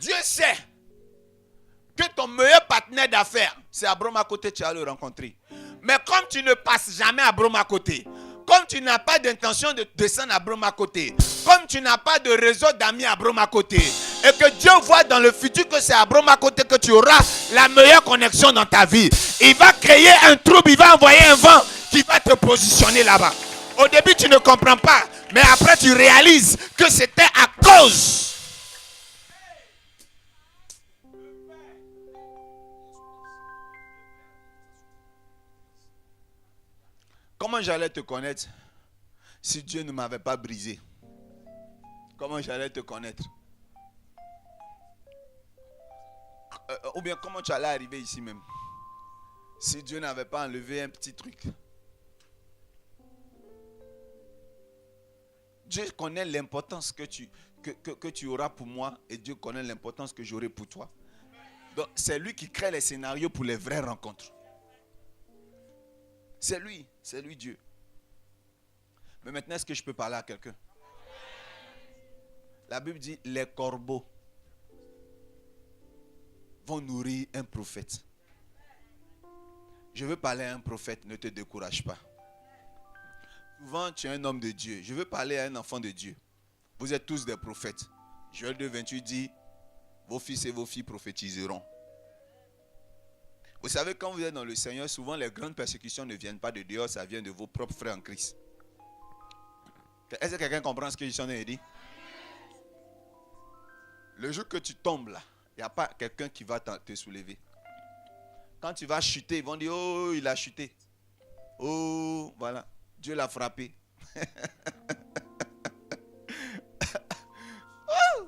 S3: Dieu sait que ton meilleur partenaire d'affaires, c'est Abraham à côté, tu vas le rencontrer. Mais comme tu ne passes jamais à Abraham à côté, comme tu n'as pas d'intention de descendre à Abraham à côté, comme tu n'as pas de réseau d'amis à Abraham à côté, et que Dieu voit dans le futur que c'est à Abraham à côté que tu auras la meilleure connexion dans ta vie, il va créer un trouble, il va envoyer un vent qui va te positionner là-bas. Au début, tu ne comprends pas, mais après, tu réalises que c'était à cause. Comment j'allais te connaître si Dieu ne m'avait pas brisé? Comment j'allais te connaître? Ou bien comment tu allais arriver ici même si Dieu n'avait pas enlevé un petit truc? Dieu connaît l'importance que tu auras pour moi et Dieu connaît l'importance que j'aurai pour toi. Donc c'est lui qui crée les scénarios pour les vraies rencontres. C'est lui Dieu. Mais maintenant, est-ce que je peux parler à quelqu'un? La Bible dit, les corbeaux vont nourrir un prophète. Je veux parler à un prophète, ne te décourage pas. Souvent, tu es un homme de Dieu. Je veux parler à un enfant de Dieu. Vous êtes tous des prophètes. Joël 2,28 dit, vos fils et vos filles prophétiseront. Vous savez, quand vous êtes dans le Seigneur, souvent les grandes persécutions ne viennent pas de dehors, ça vient de vos propres frères en Christ. Est-ce que quelqu'un comprend ce que je suis en train de dire? Le jour que tu tombes là, il n'y a pas quelqu'un qui va te soulever. Quand tu vas chuter, ils vont dire, oh, il a chuté. Oh, voilà, Dieu l'a frappé. Oh,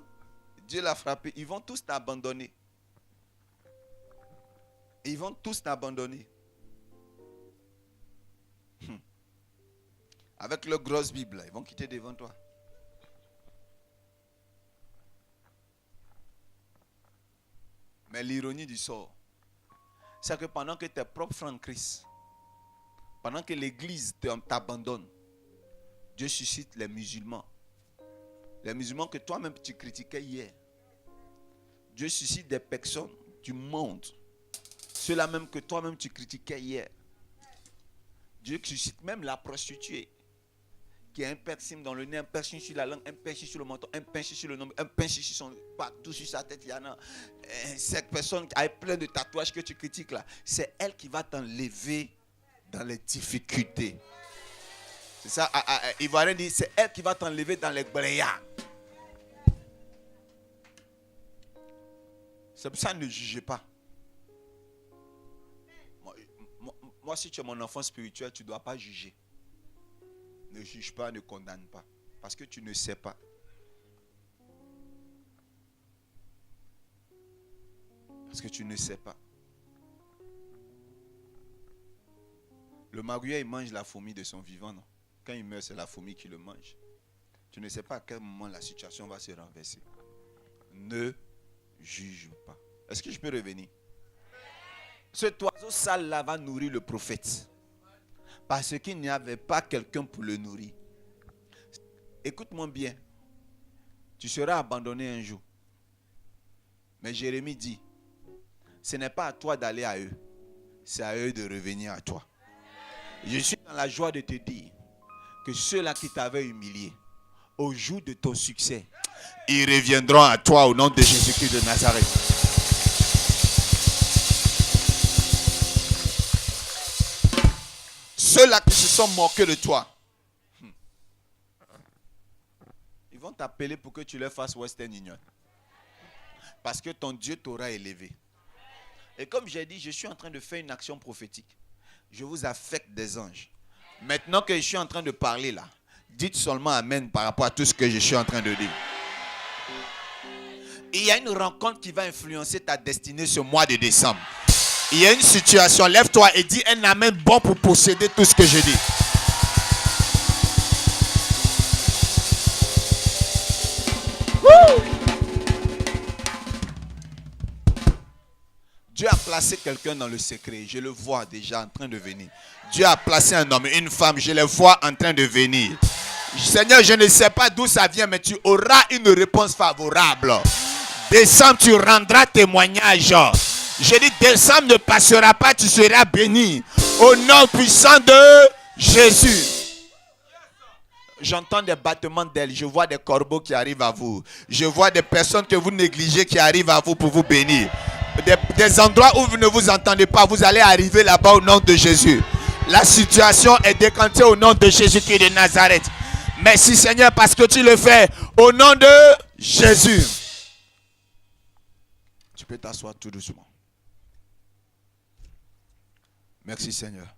S3: Dieu l'a frappé. Ils vont tous t'abandonner. Ils vont tous t'abandonner. Avec leur grosse Bible, ils vont quitter devant toi. Mais l'ironie du sort, c'est que pendant que tes propres frères en Christ, pendant que l'église t'abandonne, Dieu suscite les musulmans. Les musulmans que toi-même tu critiquais hier. Dieu suscite des personnes du monde. Ceux-là même que toi-même tu critiquais hier. Dieu suscite même la prostituée qui a un piercing dans le nez, un piercing sur la langue, un piercing sur le menton, un piercing sur le nombre, un piercing sur son partout sur sa tête. Il y en a cette personne qui a plein de tatouages que tu critiques là. C'est elle qui va t'enlever dans les difficultés. C'est ça, Ivoirien dit, c'est elle qui va t'enlever dans les bréas. C'est pour ça, ne jugez pas. Moi, si tu es mon enfant spirituel, tu ne dois pas juger. Ne juge pas, ne condamne pas. Parce que tu ne sais pas. Parce que tu ne sais pas. Le marguerite, il mange la fourmi de son vivant, non? Quand il meurt, c'est la fourmi qui le mange. Tu ne sais pas à quel moment la situation va se renverser. Ne juge pas. Est-ce que je peux revenir? Cet oiseau sale là va nourrir le prophète. Parce qu'il n'y avait pas quelqu'un pour le nourrir. Écoute-moi bien. Tu seras abandonné un jour. Mais Jérémie dit, ce n'est pas à toi d'aller à eux. C'est à eux de revenir à toi. Je suis dans la joie de te dire que ceux-là qui t'avaient humilié, au jour de ton succès, ils reviendront à toi au nom de Jésus-Christ de Nazareth. Ceux-là qui se sont moqués de toi, ils vont t'appeler pour que tu leur fasses Western Union. Parce que ton Dieu t'aura élevé. Et comme j'ai dit, je suis en train de faire une action prophétique. Je vous affecte des anges. Maintenant que je suis en train de parler là, dites seulement Amen par rapport à tout ce que je suis en train de dire. Il y a une rencontre qui va influencer ta destinée ce mois de décembre. Il y a une situation, lève-toi et dis un Amen bon pour posséder tout ce que je dis. Woo! placé quelqu'un dans le secret. Je le vois déjà en train de venir. Dieu a placé un homme, une femme. Je les vois en train de venir. Seigneur, je ne sais pas d'où ça vient, mais tu auras une réponse favorable. Décembre, tu rendras témoignage. Je dis, décembre ne passera pas, tu seras béni. Au nom puissant de Jésus. J'entends des battements d'ailes. Je vois des corbeaux qui arrivent à vous. Je vois des personnes que vous négligez qui arrivent à vous pour vous bénir. Des endroits où vous ne vous entendez pas, vous allez arriver là-bas au nom de Jésus. La situation est décantée au nom de Jésus-Christ de Nazareth. Merci Seigneur parce que tu le fais au nom de Jésus. Tu peux t'asseoir tout doucement. Merci Seigneur.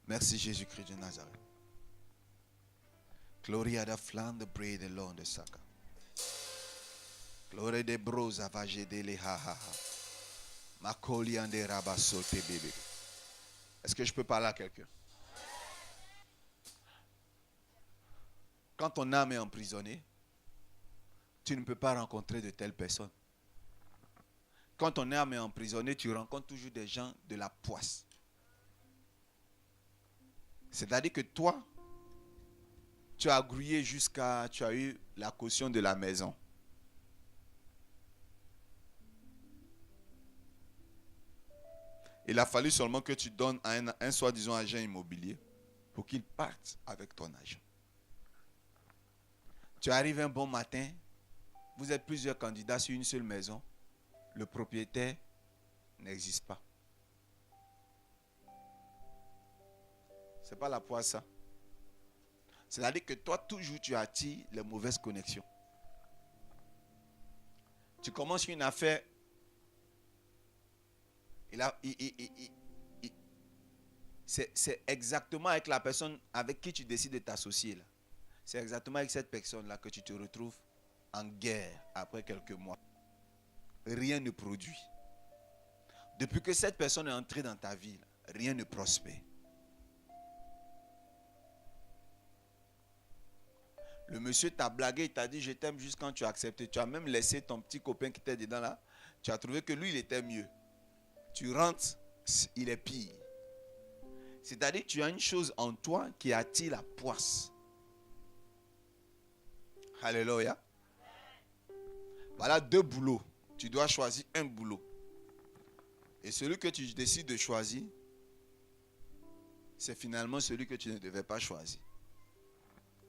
S3: Merci Jésus-Christ de Nazareth. Gloria da flan de bre de long de saka. Gloria de bros avage de le ha ha ha. Makoli ande rabasote bébé. Est-ce que je peux parler à quelqu'un? Quand ton âme est emprisonnée, tu ne peux pas rencontrer de telles personnes. Quand ton âme est emprisonnée, tu rencontres toujours des gens de la poisse. C'est-à-dire que toi, tu as grouillé jusqu'à... Tu as eu la caution de la maison. Il a fallu seulement que tu donnes à un soi-disant agent immobilier pour qu'il parte avec ton argent. Tu arrives un bon matin, vous êtes plusieurs candidats sur une seule maison. Le propriétaire n'existe pas. C'est pas la poisse ça. C'est-à-dire que toi, toujours, tu attires les mauvaises connexions. Tu commences une affaire. C'est exactement avec la personne avec qui tu décides de t'associer. Là. C'est exactement avec cette personne-là que tu te retrouves en guerre après quelques mois. Rien ne produit. Depuis que cette personne est entrée dans ta vie, là, rien ne prospère. Le monsieur t'a blagué, il t'a dit je t'aime juste quand tu as accepté. Tu as même laissé ton petit copain qui était dedans là. Tu as trouvé que lui il était mieux. Tu rentres, il est pire. C'est-à-dire que tu as une chose en toi qui attire la poisse. Alléluia. Voilà 2 boulots. Tu dois choisir un boulot. Et celui que tu décides de choisir, c'est finalement celui que tu ne devais pas choisir.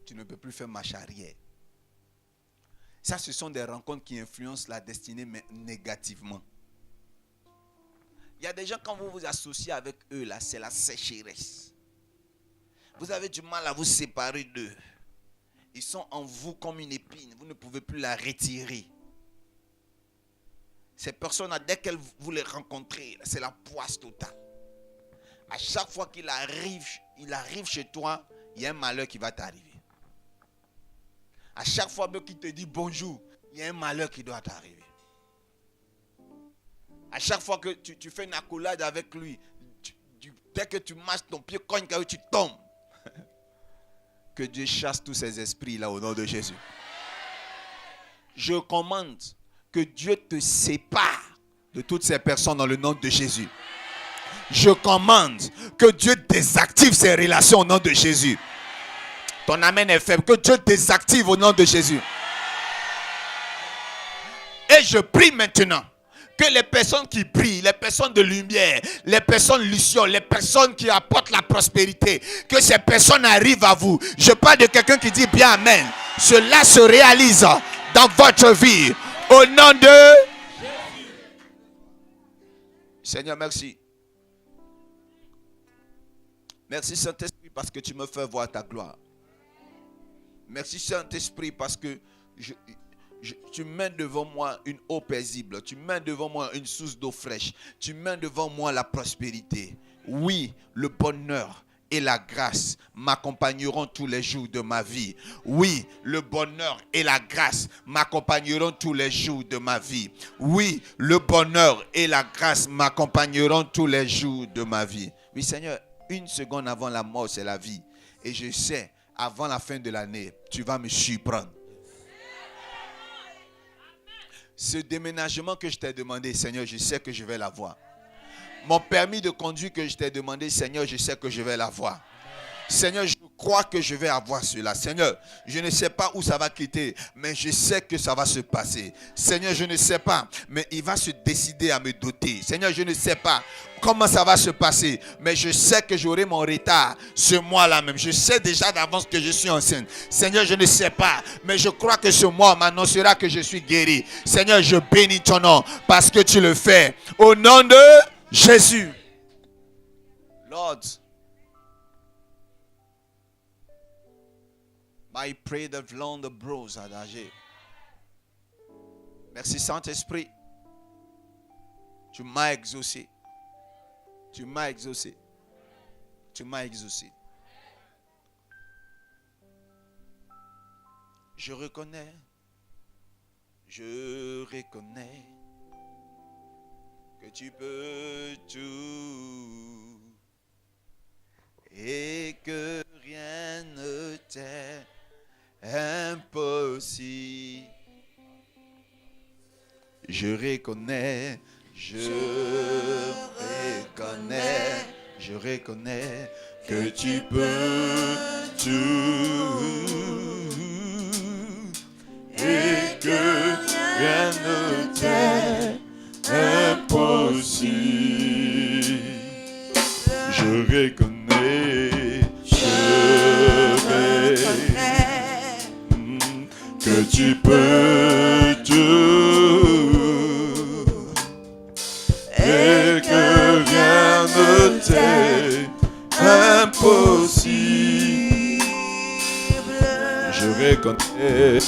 S3: Tu ne peux plus faire marche arrière. Ça, ce sont des rencontres qui influencent la destinée, mais négativement. Il y a des gens, quand vous vous associez avec eux, là, c'est la sécheresse. Vous avez du mal à vous séparer d'eux. Ils sont en vous comme une épine. Vous ne pouvez plus la retirer. Ces personnes-là, dès que vous les rencontrez, c'est la poisse totale. À chaque fois qu'il arrive chez toi, il y a un malheur qui va t'arriver. À chaque fois qu'il te dit bonjour, il y a un malheur qui doit t'arriver. À chaque fois que tu fais une accolade avec lui, dès que tu marches, ton pied cogne, tu tombes. Que Dieu chasse tous ces esprits-là au nom de Jésus. Je commande que Dieu te sépare de toutes ces personnes dans le nom de Jésus. Je commande que Dieu désactive ces relations au nom de Jésus. Ton amen est faible. Que Dieu désactive au nom de Jésus. Et je prie maintenant que les personnes qui brillent, les personnes de lumière, les personnes lucioles, les personnes qui apportent la prospérité, que ces personnes arrivent à vous. Je parle de quelqu'un qui dit bien amen. Cela se réalise dans votre vie. Au nom de Jésus. Seigneur, merci. Merci Saint-Esprit parce que tu me fais voir ta gloire. Merci Saint-Esprit parce que tu mets devant moi une eau paisible. Tu mets devant moi une source d'eau fraîche. Tu mets devant moi la prospérité. Oui, le bonheur et la grâce m'accompagneront tous les jours de ma vie. Oui, le bonheur et la grâce m'accompagneront tous les jours de ma vie. Oui, le bonheur et la grâce m'accompagneront tous les jours de ma vie. Oui, Seigneur, 1 seconde avant la mort, c'est la vie. Et je sais, avant la fin de l'année, tu vas me surprendre. Ce déménagement que je t'ai demandé, Seigneur, je sais que je vais l'avoir. Mon permis de conduire que je t'ai demandé, Seigneur, je sais que je vais l'avoir. Seigneur, je crois que je vais avoir cela. Seigneur, je ne sais pas où ça va quitter, mais je sais que ça va se passer. Seigneur, je ne sais pas, mais il va se décider à me doter. Seigneur, je ne sais pas comment ça va se passer, mais je sais que j'aurai mon retard ce mois-là même. Je sais déjà d'avance que je suis enceinte. Seigneur, je ne sais pas, mais je crois que ce mois m'annoncera que je suis guéri. Seigneur, je bénis ton nom parce que tu le fais. Au nom de Jésus. Lord, I pray the vlon de bros adagé. Merci Saint-Esprit. Tu m'as exaucé. Tu m'as exaucé. Tu m'as exaucé. Je reconnais que tu peux tout et que rien ne t'est impossible. Je reconnais que tu peux tout et que rien ne t'est impossible. Je reconnais que tu peux tout et que rien ne t'est impossible. Je reconnais.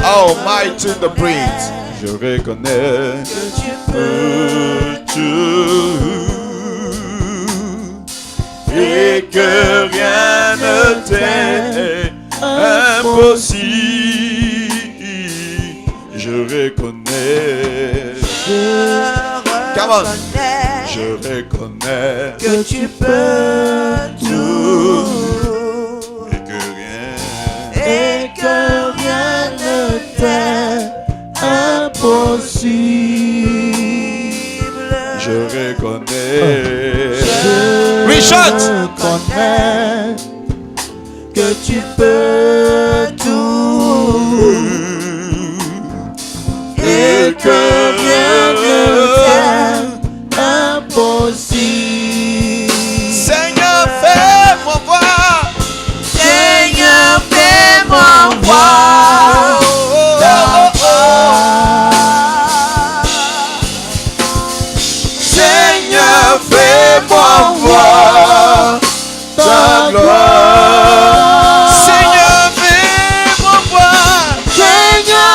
S3: Oh, mighty in the breeze. Je reconnais que tu peux tout et que rien ne t'est impossible. Je reconnais. Come on. Je reconnais
S4: que tu peux tout
S3: et que rien
S4: ne t'est impossible.
S3: je reconnais.
S4: Richard, reconnais que tu peux tout et que rien ne t'est impossible.
S3: Seigneur, fais-moi voir.
S4: Seigneur, fais-moi voir ta gloire. Seigneur, fais-moi voir ta gloire.
S3: Seigneur, fais-moi voir.
S4: Seigneur, fais-moi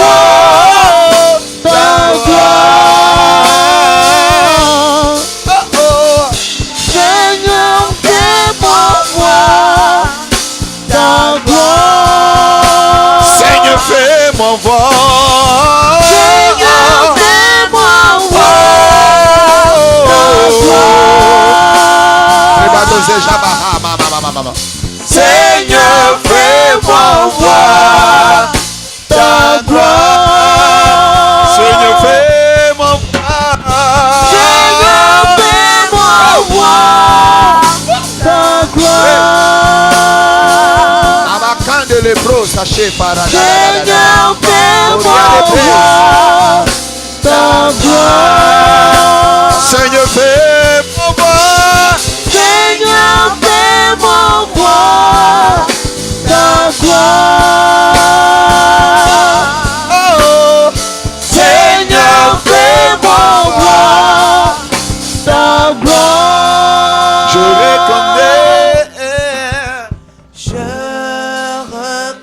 S4: voir ta gloire. Seigneur, fais-moi voir ta gloire.
S3: Seigneur, fais-moi voir.
S4: Seigneur, fais-moi voir ta gloire. Seigneur, fais-moi voir ta gloire.
S3: Seigneur, fais-moi voir.
S4: Seigneur, fais-moi voir ta gloire.
S3: Abacande les bros, sachez par
S4: Seigneur, fais-moi voir ta gloire.
S3: Seigneur, fais-moi voir.
S4: Seigneur, fais-moi voir ta gloire.
S3: Oh,
S4: Seigneur, fais-moi voir ta gloire.
S3: je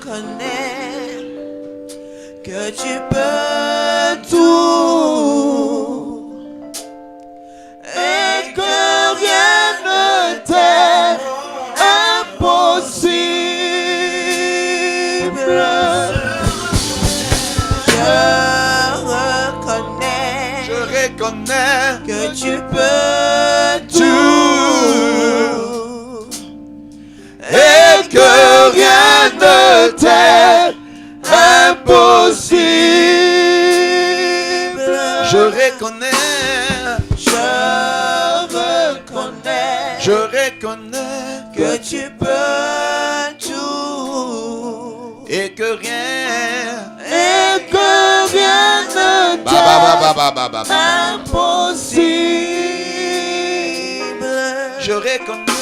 S4: reconnais que tu peux tout et que rien ne t'est impossible. Je reconnais que tu peux tout et que rien ne t'est impossible.
S3: Je reconnais
S4: que tu peux tout
S3: et que rien
S4: ne
S3: Ba, ba, ba, ba, ba, ba, ba.
S4: t'est impossible.
S3: Je reconnais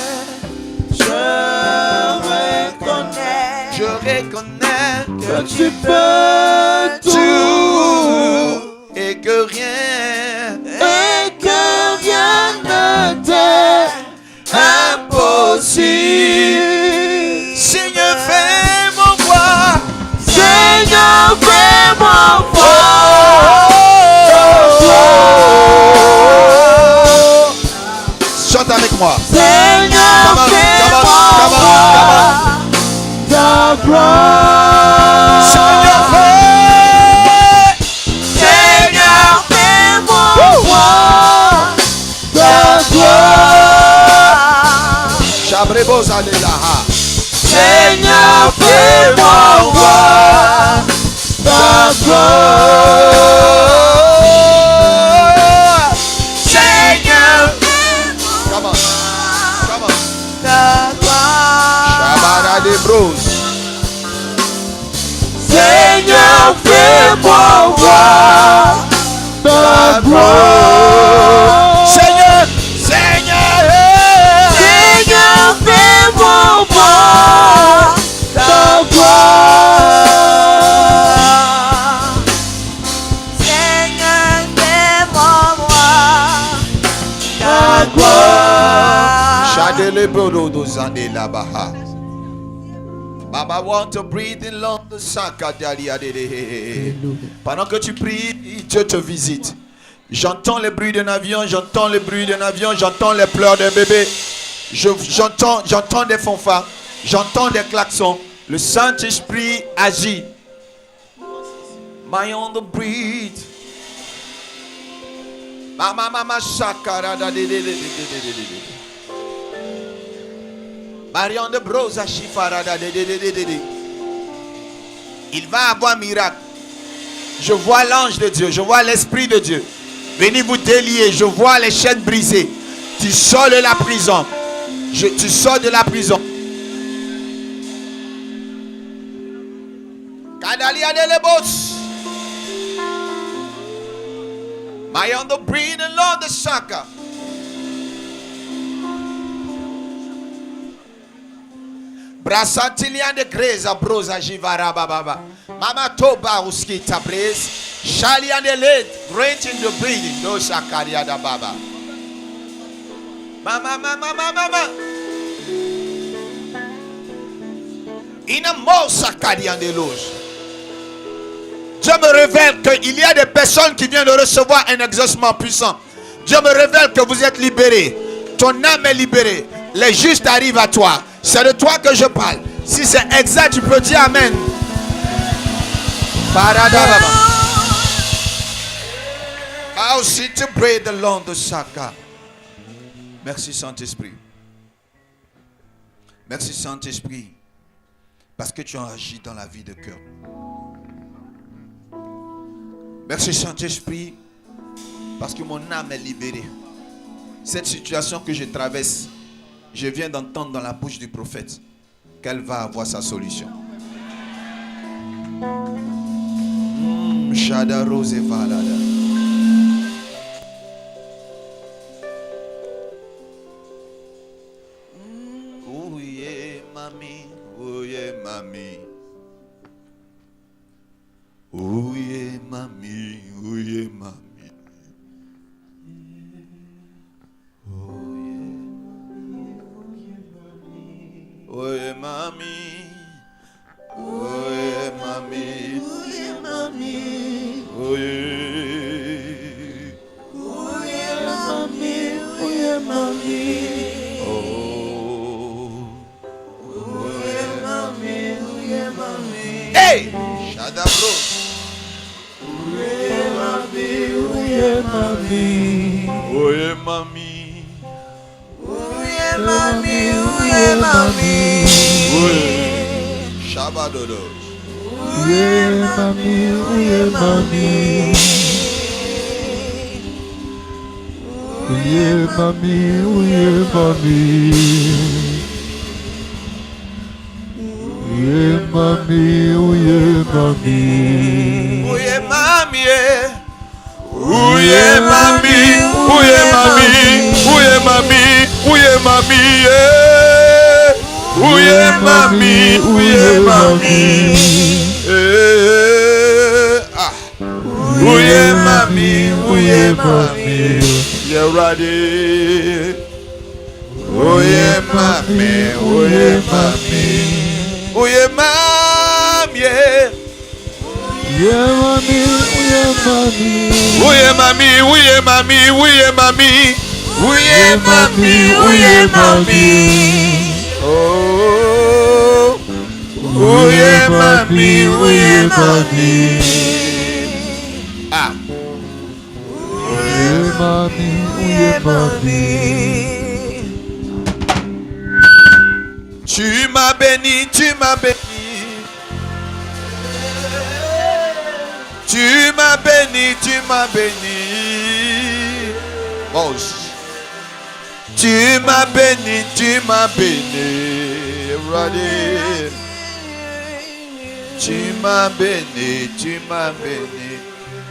S4: que tu peux
S3: tout et que rien
S4: ne t'est impossible.
S3: Seigneur, fais-moi voir.
S4: Seigneur, fais-moi
S3: Chante avec moi.
S4: Seigneur,
S3: Come on,
S4: fais-moi
S3: come on, come on, come on.
S4: ta gloire.
S3: Seigneur,
S4: Seigneur, fais-moi voir ta gloire.
S3: Chabrebo Zadelaha.
S4: Seigneur, fais-moi voir ta gloire. Seigneur,
S3: Come on, come on.
S4: ta gloire.
S3: Shabara de Bros.
S4: Seigneur, fais-moi voir ta gloire.
S3: Seigneur, Seigneur,
S4: Seigneur, fais-moi voir ta gloire. Seigneur, fais-moi voir ta gloire.
S3: Shadele Brodo do Zandela Baha. Baba want to breathe in long the Pendant que tu pries, Dieu te visite. J'entends les bruits d'un avion, j'entends les bruits d'un avion, j'entends les pleurs d'un bébé. J'entends des fanfares, j'entends des klaxons. Le Saint-Esprit agit. My on the breathe. Mama shakara da de. Marion de Brosa Chifarada de. Il va avoir un miracle. Je vois l'ange de Dieu, je vois l'Esprit de Dieu. Venez vous délier, je vois les chaînes brisées. Tu sors de la prison. Tu sors de la prison. Kadalia de lebos. Marion de breathe and Lord the Shaka. Brasantilian de Greza Brosa Jivara Baba. Mama Toba Uski Tabrez. Shalian de Led. Great in the breathing. No Shakaria da Baba. Mama. In a mot Shakarian de Loge. Dieu me révèle qu'il y a des personnes qui viennent de recevoir un exaucement puissant. Dieu me révèle que vous êtes libérés. Ton âme est libérée. Les justes arrivent à toi. C'est de toi que je parle. Si c'est exact, tu peux dire Amen. I'll sit to pray the Lord the Saka. Merci Saint-Esprit. Merci Saint-Esprit. Parce que tu as agi dans la vie de cœur. Merci Saint-Esprit. Parce que mon âme est libérée. Cette situation que je traverse, je viens d'entendre dans la bouche du prophète qu'elle va avoir sa solution. Shada Rose Valada. Ouye mami, ouye mami. Ouye mami, ouye mami. Ouye mami, ouye mami, ouye mami, ouye mami, ouye mami, ouye mami, ouye mami. Hey, Shadabro. Ouye mami, ouye mami, ouye mami.
S4: Mami, ouye mami.
S3: Shabadodo.
S4: Ouye mami, ouye mami. Ouye mami, ouye mami. Ouye mami, ouye mami.
S3: Ouye mami, ouye mami, ouye mami, ouye mami, ouye mami, ouye mami, ouye mami, ah, ouye mami, ouye mami, you're ready. Ouye mami, ouye mami, ouye mami,
S4: Ouye mami, ouye mami.
S3: ouye mami, ouye mami, ouye mami, ouye mami, ouye mami. Oh, ouye mami, ouye mami. Ah,
S4: Ouye mami, ouye mami.
S3: tu m'as béni, tu m'as béni. Tu m'as béni, tu m'as béni. Oh, tu m'as béni, tu m'as béni. Ready. Tu m'as béni, tu m'as béni.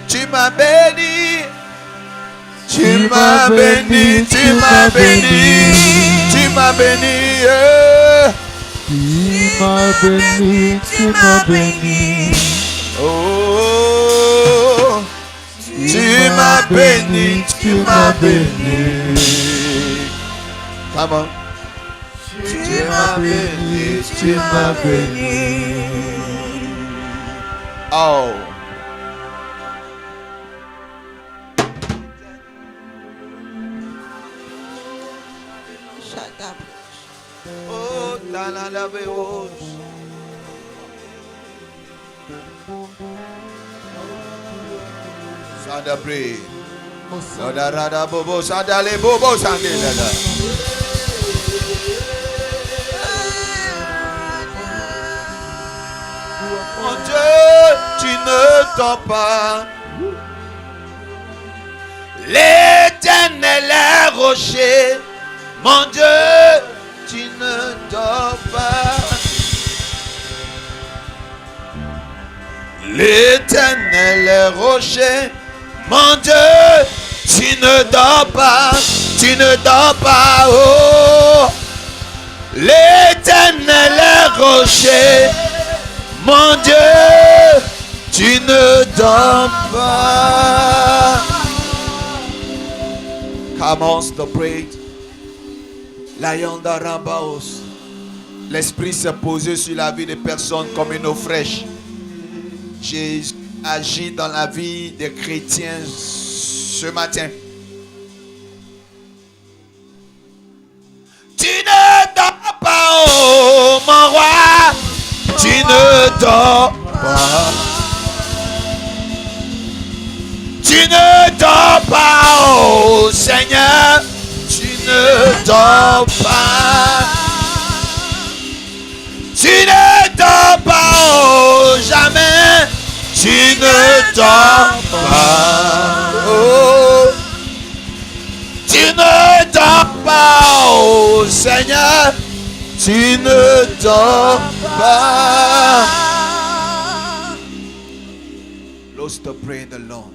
S3: Tu m'as béni. Tu m'as béni, tu m'as béni. Tu m'as béni.
S4: Tu m'as béni, tu m'as béni.
S3: Oh, tu m'as béni, tu m'as béni. Come on. Tu m'as béni, tu m'as béni. Oh.
S4: Shut up.
S3: Oh, la la la beos. Sada pray. Sada rada bobo, sada le bobo, sande la. Mon Dieu, tu ne dors pas. L'Éternel est rocher. Mon Dieu, tu ne dors pas. L'Éternel est rocher. Mon Dieu, tu ne dors pas. Tu ne dors pas. Oh, l'Éternel est rocher. Mon Dieu, tu ne dors pas. Commence de prier. L'ayanda Rambaos. L'esprit s'est posé sur la vie des personnes comme une eau fraîche. Jésus agit dans la vie des chrétiens ce matin. Tu ne dors pas, oh mon roi. Tu ne dors pas. Tu ne dors pas, oh Seigneur. Tu ne dors pas. Tu ne dors pas, oh jamais. Tu ne dors pas. Oh. Tu ne dors pas, oh Seigneur. Tu ne dors pas. Lost to pray in the Lord.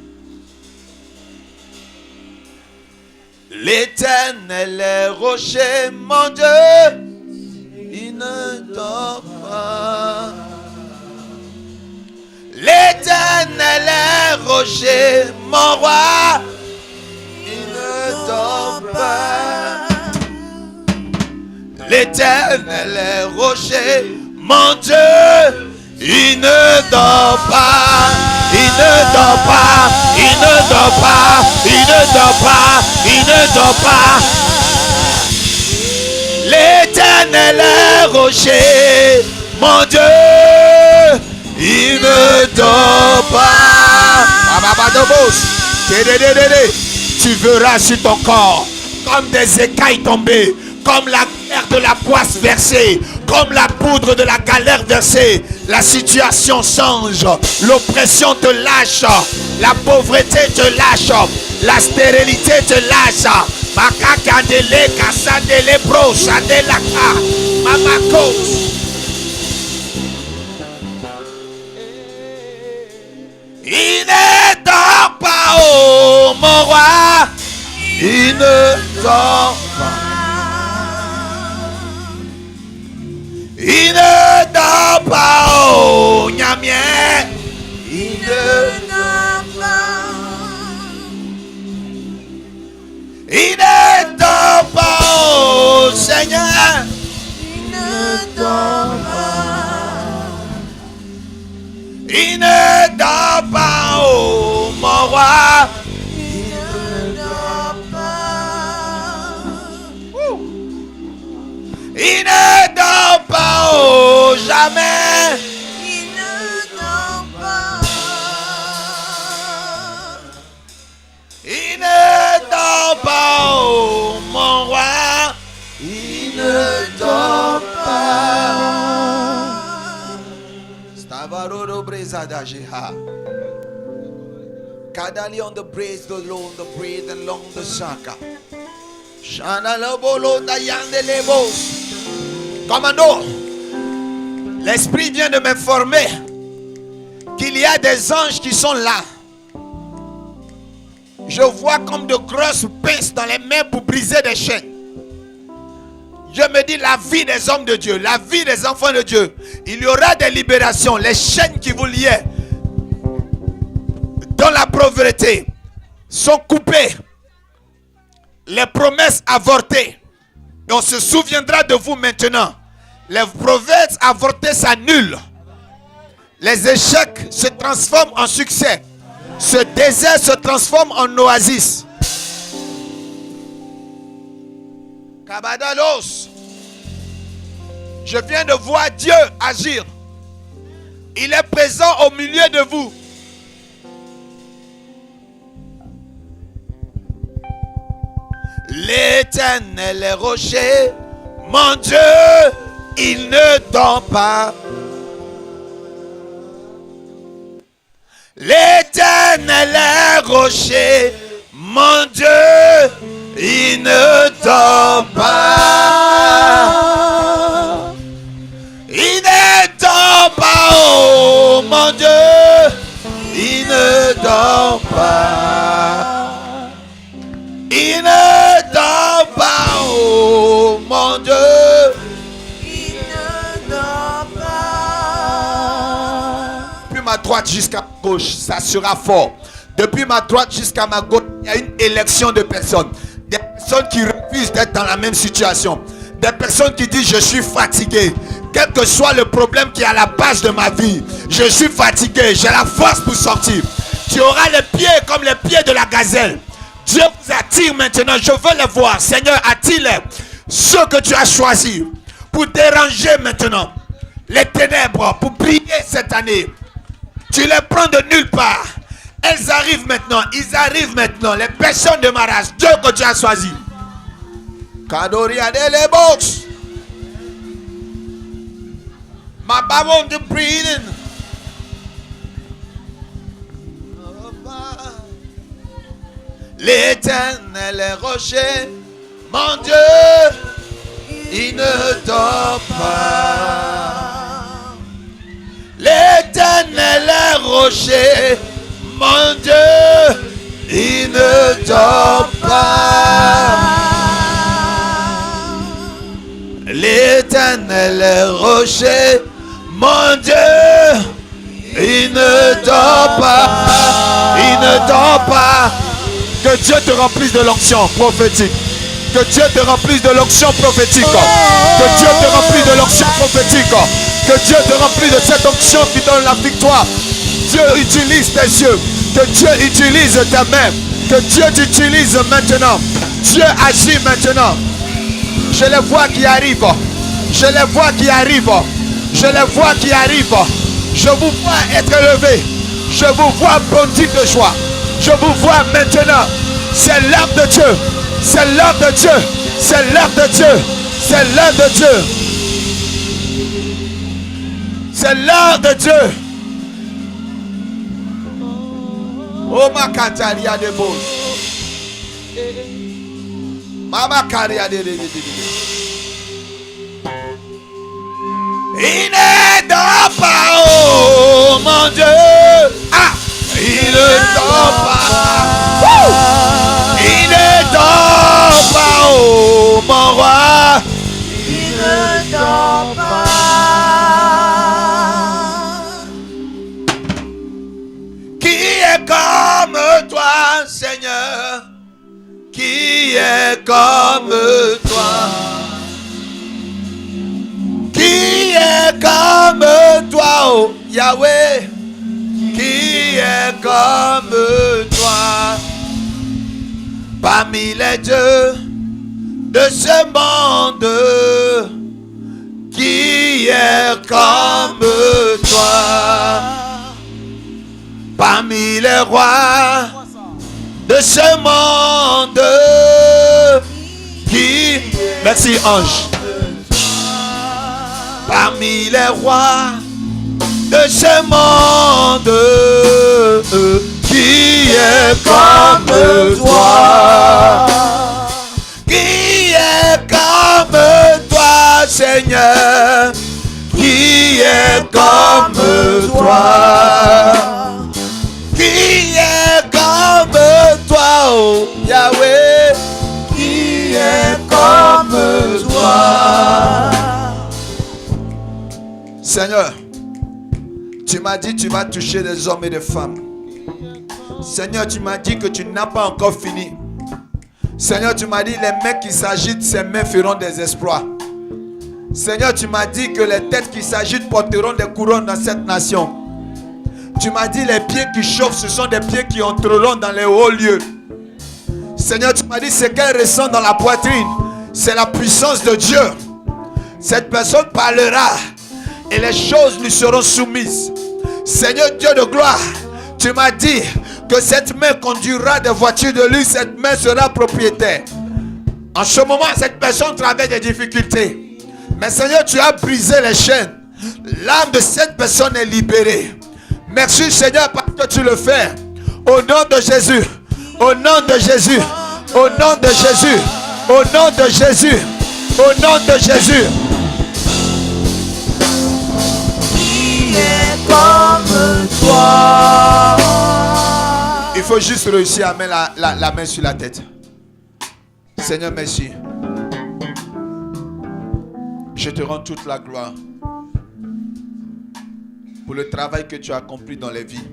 S3: L'Éternel est rocher, mon Dieu, il ne dort pas. L'Éternel est rocher, mon roi, il ne dort pas. L'Éternel est rocher, mon Dieu, il ne dort pas. Il ne dort pas, il ne dort pas, il ne dort pas, il ne dort pas. L'Éternel est rocher, mon Dieu, il ne dort pas. Tu verras sur ton corps comme des écailles tombées, comme la terre de la poisse versée, Comme la poudre de la galère versée, la situation change. L'oppression te lâche. La pauvreté te lâche. La stérilité te lâche. Makakadele kasadele bro sadelaka. Mamakos. Il ne dort pas, oh mon roi. Il ne dort pas. Il ne dort pas, oh Nyamien. Il ne dort pas. Il ne dort pas, oh Seigneur. Il ne dort pas. Il ne dort pas, oh mon roi. Il ne dort pas. Il ne dort pas, oh jamais. Il ne dort pas. Il ne dort pas, oh mon roi. Il ne dort pas. Stavaroro brezada jeha. Kadali on the praise the Lord, the breathe and long the shaka. Shana lobolo da yande lebos. Commando, l'esprit vient de m'informer qu'il y a des anges qui sont là. Je vois comme de grosses pinces dans les mains pour briser des chaînes. Je me dis la vie des hommes de Dieu, la vie des enfants de Dieu. Il y aura des libérations. Les chaînes qui vous liaient dans la pauvreté sont coupées. Les promesses avortées. Et on se souviendra de vous maintenant. Les promesses avortées s'annulent. Les échecs se transforment en succès. Ce désert se transforme en oasis. Kabadalos. Je viens de voir Dieu agir. Il est présent au milieu de vous. L'Éternel est rocher, mon Dieu, il ne dort pas. L'Éternel est rocher, mon Dieu, il ne dort pas. Il ne dort pas, oh mon Dieu, il ne dort pas. Il ne dort pas, oh mon Dieu. Il ne dort pas. Depuis ma droite jusqu'à ma gauche, ça sera fort. Depuis ma droite jusqu'à ma gauche, il y a une élection de personnes. Des personnes qui refusent d'être dans la même situation. Des personnes qui disent je suis fatigué. Quel que soit le problème qui est à la base de ma vie, je suis fatigué, j'ai la force pour sortir. Tu auras les pieds comme les pieds de la gazelle. Dieu vous attire maintenant, je veux les voir. Seigneur, attire-les. Ceux que tu as choisis pour déranger maintenant les ténèbres, pour briller cette année. Tu les prends de nulle part. Elles arrivent maintenant, ils arrivent maintenant. Les personnes de ma race, Dieu que tu as choisi. Kadoriade les box. Ma babon de breathing. L'Éternel est rocher, mon Dieu, il ne dort pas. L'Éternel est rocher, mon Dieu, il ne dort pas. L'Éternel est rocher, mon Dieu, il ne dort pas. Il ne dort pas. Que Dieu te remplisse de l'onction prophétique. Que Dieu te remplisse de l'onction prophétique. Que Dieu te remplisse de l'onction prophétique. Que Dieu te remplisse de cette onction qui donne la victoire. Dieu utilise tes yeux. Que Dieu utilise tes mains. Que Dieu t'utilise maintenant. Dieu agit maintenant. Je les vois qui arrivent. Je les vois qui arrivent. Je les vois qui arrivent. Je vous vois être élevé. Je vous vois bondir de joie. Je vous vois maintenant. C'est l'heure de Dieu. C'est l'heure de Dieu. C'est l'heure de Dieu. C'est l'heure de Dieu. C'est l'heure de Dieu. Oh ma Kataria de Bos. Mama Karia de. Il ne dort pas, oh mon Dieu. Ah, il ne dort pas. Il ne dort pas, oh mon roi.
S4: Il ne dort pas.
S3: Qui est comme toi, Seigneur? Qui est comme toi? Qui est comme toi, oh Yahweh? Qui est comme toi? Parmi les dieux de ce monde, qui est comme toi? Parmi les rois de ce monde, qui... Merci ange. Parmi les rois de ce monde, qui est comme toi? Qui est comme toi, Seigneur? Qui est comme toi? Qui est comme toi, oh Yahweh? Qui est comme toi? Seigneur, tu m'as dit tu vas toucher des hommes et des femmes. Seigneur, tu m'as dit que tu n'as pas encore fini. Seigneur, tu m'as dit les mains qui s'agitent, ces mains feront des exploits. Seigneur, tu m'as dit que les têtes qui s'agitent porteront des couronnes dans cette nation. Tu m'as dit les pieds qui chauffent, ce sont des pieds qui entreront dans les hauts lieux. Seigneur, tu m'as dit ce qu'elle ressent dans la poitrine, c'est la puissance de Dieu. Cette personne parlera et les choses lui seront soumises. Seigneur Dieu de gloire, tu m'as dit que cette main conduira des voitures de luxe, cette main sera propriétaire. En ce moment, cette personne traverse des difficultés. Mais Seigneur, tu as brisé les chaînes. L'âme de cette personne est libérée. Merci Seigneur parce que tu le fais. Au nom de Jésus. Au nom de Jésus. Au nom de Jésus. Au nom de Jésus. Au nom de Jésus.
S4: Qui est comme toi?
S3: Il faut juste réussir à mettre la main sur la tête. Seigneur, merci. Je te rends toute la gloire pour le travail que tu as accompli dans les vies.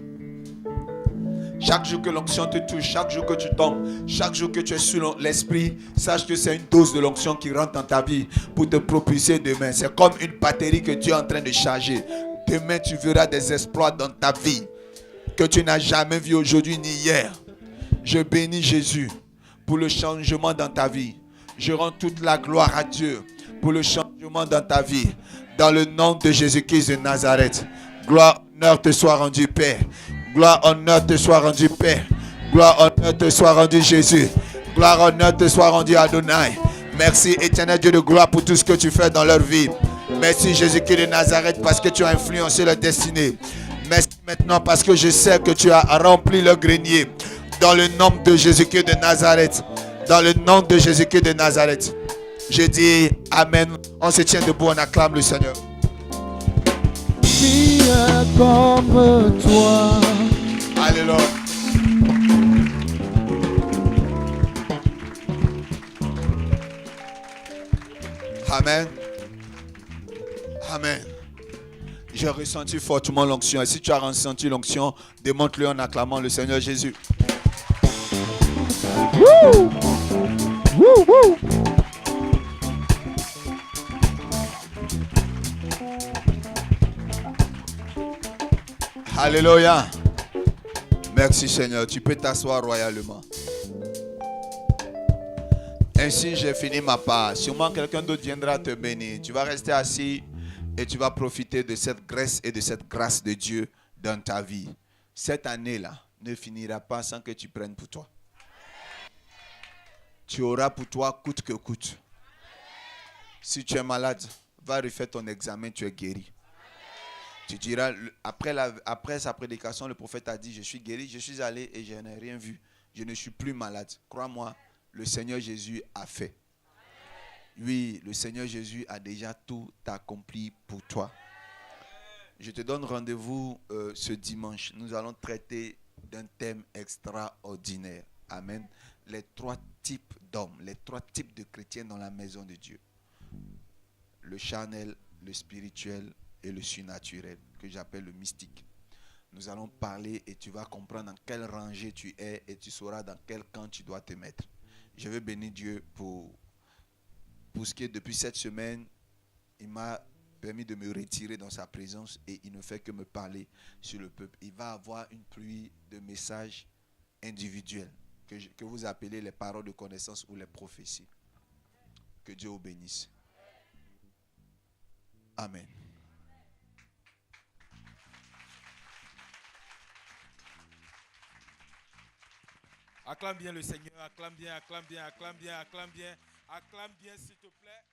S3: Chaque jour que l'onction te touche, chaque jour que tu tombes, chaque jour que tu es sur l'esprit, sache que c'est une dose de l'onction qui rentre dans ta vie pour te propulser demain. C'est comme une batterie que tu es en train de charger. Demain, tu verras des exploits dans ta vie que tu n'as jamais vu aujourd'hui ni hier. Je bénis Jésus pour le changement dans ta vie. Je rends toute la gloire à Dieu pour le changement dans ta vie. Dans le nom de Jésus-Christ de Nazareth. Gloire, honneur te soit rendu, Père. Gloire, honneur te soit rendu, Père. Gloire, honneur te soit rendu, Jésus. Gloire, honneur te soit rendu, Adonai. Merci, éternel Dieu de gloire, pour tout ce que tu fais dans leur vie. Merci, Jésus-Christ de Nazareth, parce que tu as influencé leur destinée. Merci maintenant parce que je sais que tu as rempli le grenier. Dans le nom de Jésus-Christ de Nazareth. Dans le nom de Jésus-Christ de Nazareth. Je dis Amen. On se tient debout, on acclame le Seigneur.
S2: Qui est comme toi?
S3: Alléluia. Amen. Amen. J'ai ressenti fortement l'onction. Et si tu as ressenti l'onction, démontre-le en acclamant le Seigneur Jésus.
S2: Woo! Woo, woo.
S3: Alléluia. Merci Seigneur. Tu peux t'asseoir royalement. Ainsi, j'ai fini ma part. Sûrement, quelqu'un d'autre viendra te bénir. Tu vas rester assis et tu vas profiter de cette graisse et de cette grâce de Dieu dans ta vie. Cette année-là ne finira pas sans que tu prennes pour toi. Tu auras pour toi coûte que coûte. Si tu es malade, va refaire ton examen, tu es guéri. Tu diras, après sa prédication, le prophète a dit, je suis guéri, je suis allé et je n'ai rien vu. Je ne suis plus malade. Crois-moi, le Seigneur Jésus a fait. Oui, le Seigneur Jésus a déjà tout accompli pour toi. Je te donne rendez-vous ce dimanche. Nous allons traiter d'un thème extraordinaire. Amen. Les 3 types d'hommes, les 3 types de chrétiens dans la maison de Dieu. Le charnel, le spirituel et le surnaturel, que j'appelle le mystique. Nous allons parler et tu vas comprendre dans quelle rangée tu es et tu sauras dans quel camp tu dois te mettre. Je veux bénir Dieu pour ce qui est depuis cette semaine. Il m'a permis de me retirer dans sa présence et il ne fait que me parler sur le peuple. Il va avoir une pluie de messages individuels que vous appelez les paroles de connaissance ou les prophéties. Que Dieu vous bénisse. Amen.
S5: Acclame bien le Seigneur, acclame bien, acclame bien, acclame bien, acclame bien, acclame bien s'il te plaît.